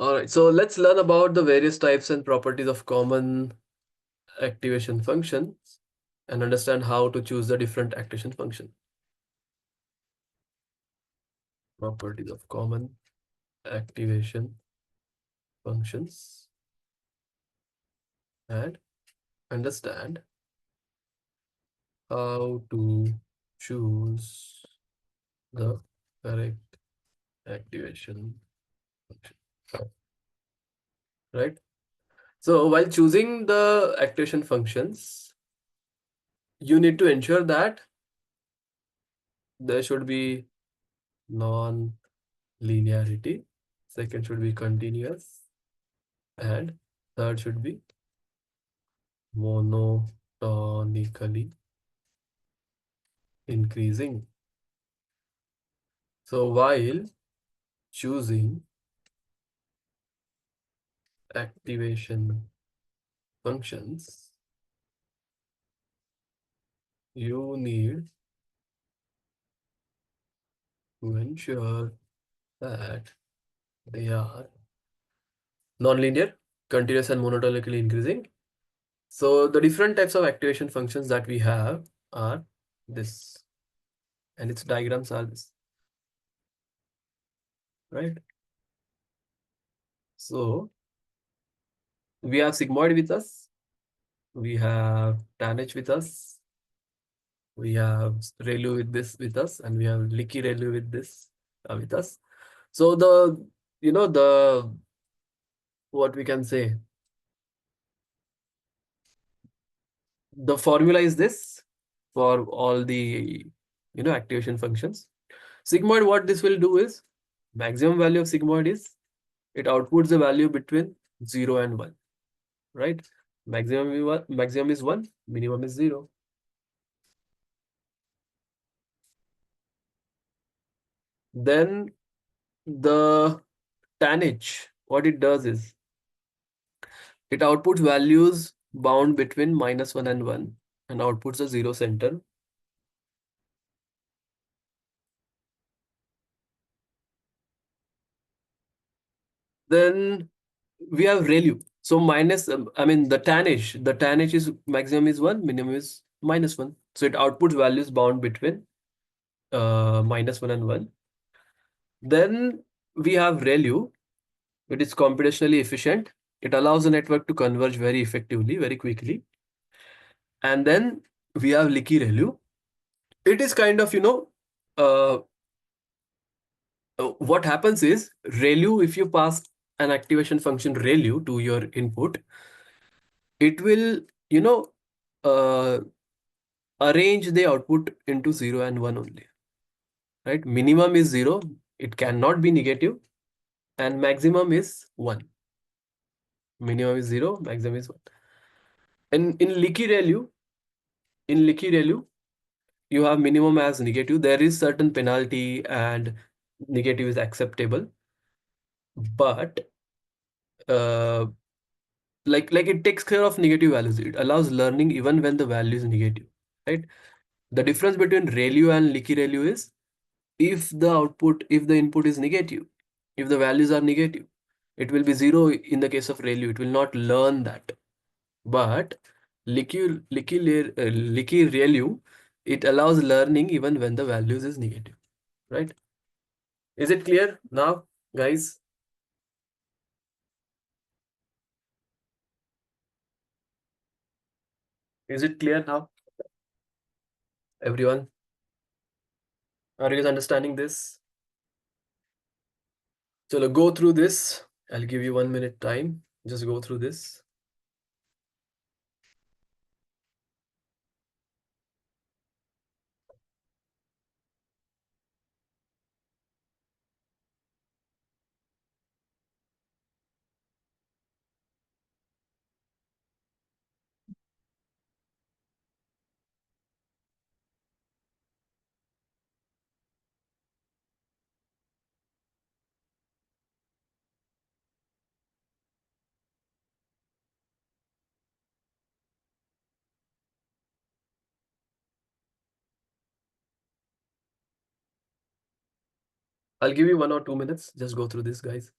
All right, so let's learn about the various types and properties of common activation functions and understand how to choose the different activation function. Properties of common activation functions and understand how to choose the correct activation function. Right? So while choosing the activation functions, you need to ensure that there should be non-linearity. Second should be continuous. And third should be monotonically increasing. So while choosing activation functions, you need to ensure that they are nonlinear, continuous, and monotonically increasing. So the different types of activation functions that we have are this, and its diagrams are this, right? So we have sigmoid with us, we have tanh with us, we have ReLU with this with us, and we have Licky ReLU with this with us. So the, you know, the, what we can say, the formula is this for all the activation functions. Sigmoid, what this will do is maximum value of sigmoid is it outputs the value between 0 and 1, right? Maximum is 1, minimum is 0. Then the tanh, what it does is it outputs values bound between -1 and 1 and outputs a 0 center. Then we have ReLU. So minus, I mean the tanh is maximum is 1, minimum is -1. So it outputs values bound between -1 and 1. Then we have ReLU. It is computationally efficient. It allows the network to converge very effectively, very quickly. And then we have Licky ReLU. It is kind of, uh, what happens is ReLU, if you pass an activation function ReLU to your input, it will, uh, arrange the output into 0 and 1 only, right? Minimum is 0, it cannot be negative, and maximum is 1. Minimum is 0, maximum is 1. And in Licky ReLU, you have minimum as negative. There is certain penalty and negative is acceptable, but uh, like it takes care of negative values. It allows learning even when the value is negative, right? The difference between ReLU and Licky ReLU is if the input is negative, if the values are negative, it will be 0 in the case of ReLU. It will not learn that. But Licky ReLU, it allows learning even when the values is negative, right? Is it clear now, guys? Is it clear now, everyone? Are you guys understanding this? So go through this. I'll give you 1 minute time. Just go through this. I'll give you 1 or 2 minutes. Just go through this, guys.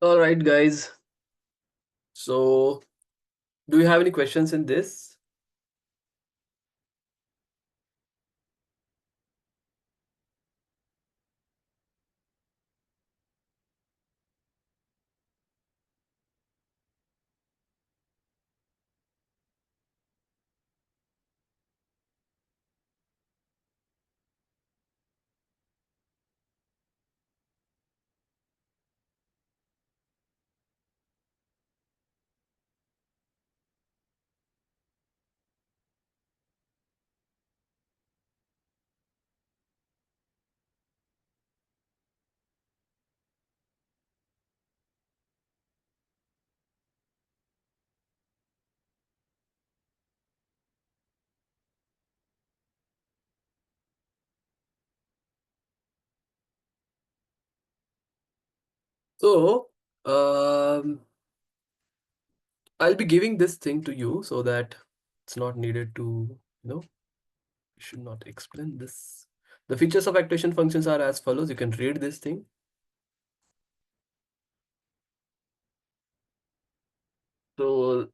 All right, guys. So, do you have any questions in this? So, I'll be giving this thing to you so that it's not needed to, you know, you should not explain this. The features of activation functions are as follows. You can read this thing. So,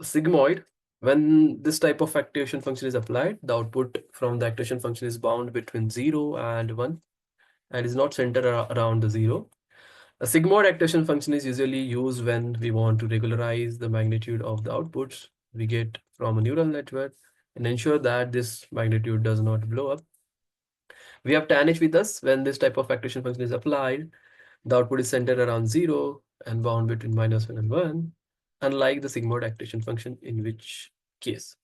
sigmoid, when this type of activation function is applied, the output from the activation function is bound between 0 and 1 and is not centered around the 0. A sigmoid activation function is usually used when we want to regularize the magnitude of the outputs we get from a neural network and ensure that this magnitude does not blow up. We have tan with us. When this type of activation function is applied, the output is centered around 0 and bound between -1 and 1, unlike the sigmoid activation function, in which case.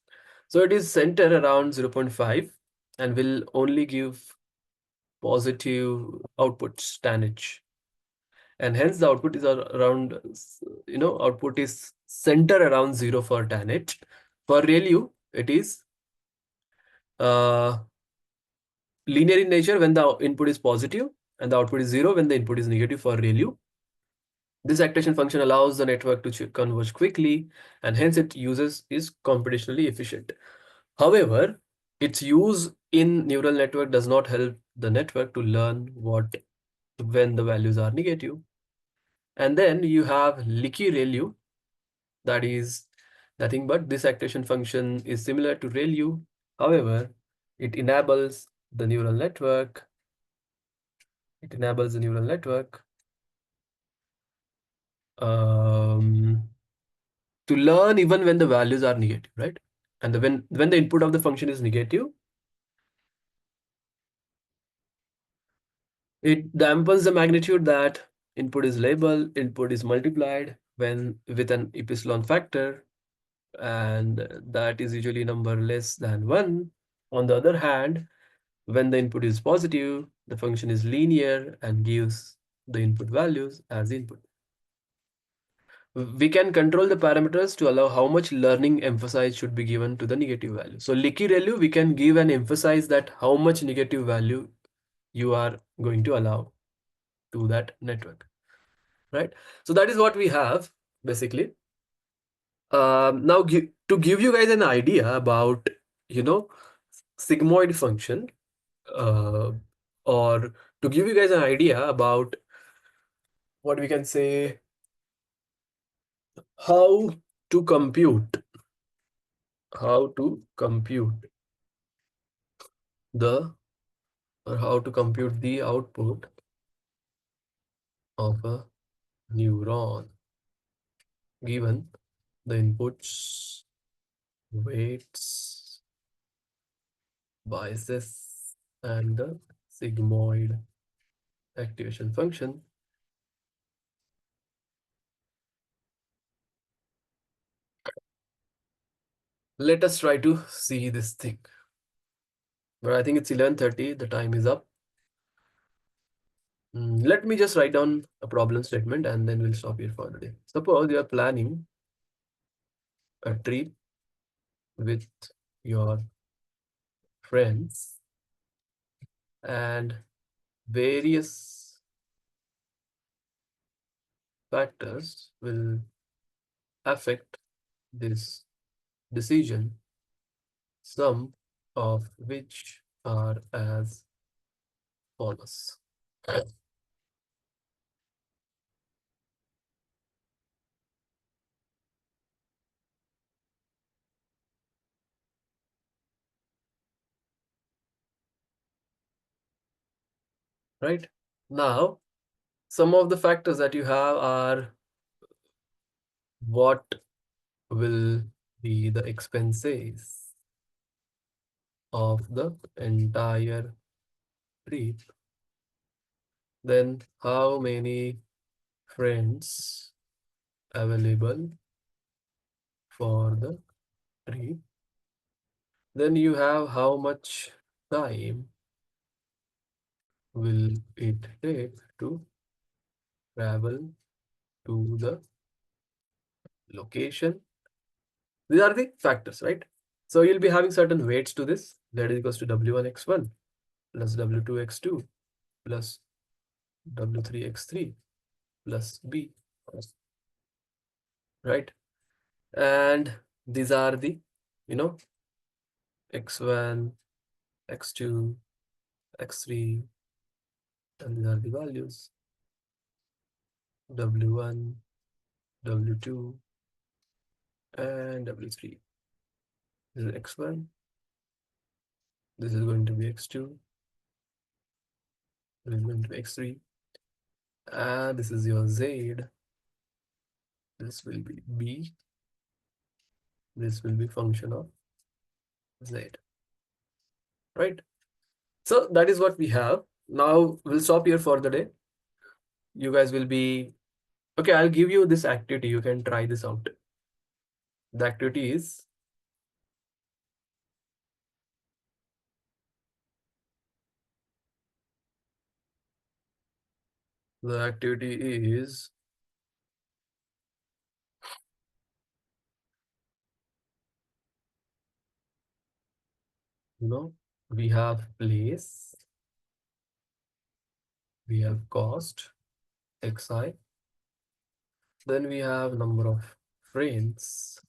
So it is centered around 0.5 and will only give positive outputs, tan, and hence the output is around, output is center around 0 for tan. For ReLU, it is uh, linear in nature when the input is positive and the output is 0 when the input is negative for ReLU. This activation function allows the network to converge quickly and hence its uses is computationally efficient. However, its use in neural network does not help the network to learn what when the values are negative. And then you have leaky ReLU, that is nothing but this activation function is similar to ReLU. However, it enables the neural network. It enables the neural network um, to learn even when the values are negative, right? And when the input of the function is negative, it dampens the magnitude that input is labeled, input is multiplied when with an epsilon factor, and that is usually number less than 1. On the other hand, when the input is positive, the function is linear and gives the input values as input. We can control the parameters to allow how much learning emphasis should be given to the negative value. So leaky value, we can give and emphasize that how much negative value you are going to allow to that network, right? So that is what we have basically. Now to give you guys an idea about, you know, sigmoid function, uh, or to give you guys an idea about what we can say, how to compute, how to compute the or how to compute the output of a neuron given the inputs, weights, biases, and the sigmoid activation function. Let us try to see this thing. But I think it's 11:30, the time is up. Let me just write down a problem statement and then we'll stop here for the day. Suppose you are planning a trip with your friends and various factors will affect this decision, some of which are as follows. right? Now, some of the factors that you have are what will be the expenses of the entire trip, then how many friends available for the trip, then you have how much time will it take to travel to the location. These are the factors, right? So you'll be having certain weights to this. That is equals to W1x1 plus W2x2 plus W3x3 plus B, right? And these are the, you know, x1, x2, x3, and these are the values W1, W2, and W3. This is x1, this is going to be x2, this is going to be x3, and this is your z, this will be b, this will be function of z, right? So that is what we have. Now we'll stop here for the day. You guys will be okay. I'll give you this activity. You can try this out. The activity is the activity is you know we have place, we have cost xi, then we have number of frames,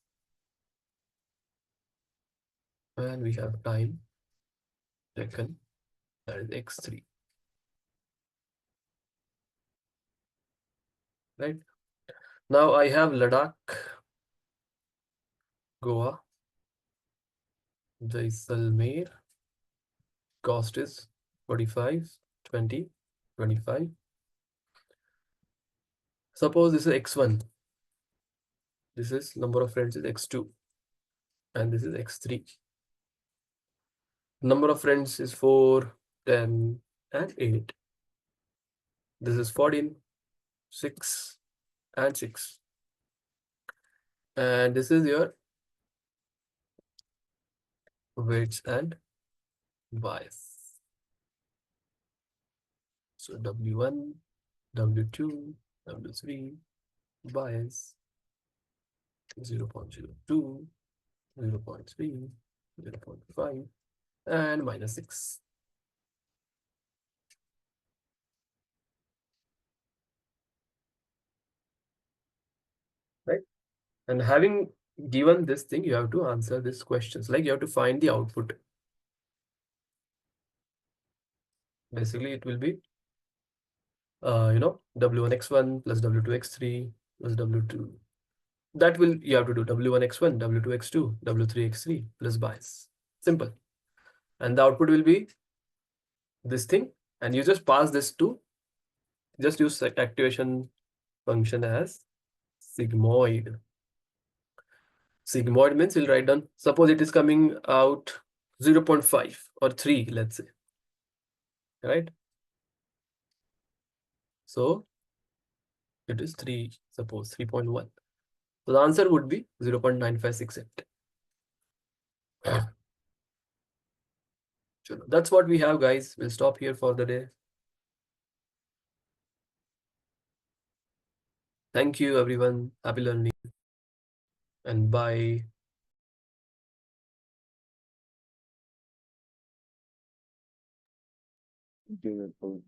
and we have time taken, that is x3, right? Now I have Ladakh, Goa, Jaisalmer. Cost is 45, 20, 25. Suppose this is x1, this is number of friends is x2, and this is x3. Number of friends is 4, 10, and 8. This is 14, 6, and 6. And this is your weights and bias. So W1, W2, W3, bias 0.02, 0.3, 0.5, and -6. Right? And having given this thing, you have to answer these questions. Like you have to find the output. Basically, it will be W1x1 plus W2x3 plus W2. That will you have to do W1x1, W2x2, W3x3 plus bias. Simple. And the output will be this thing. And you just pass this to, just use activation function as sigmoid. Sigmoid means we'll write down, suppose it is coming out 0.5 or 3, let's say, right? So it is 3, suppose 3.1. So the answer would be 0.9568. That's what we have, guys. We'll stop here for the day. Thank you, everyone. Happy learning and bye. Beautiful.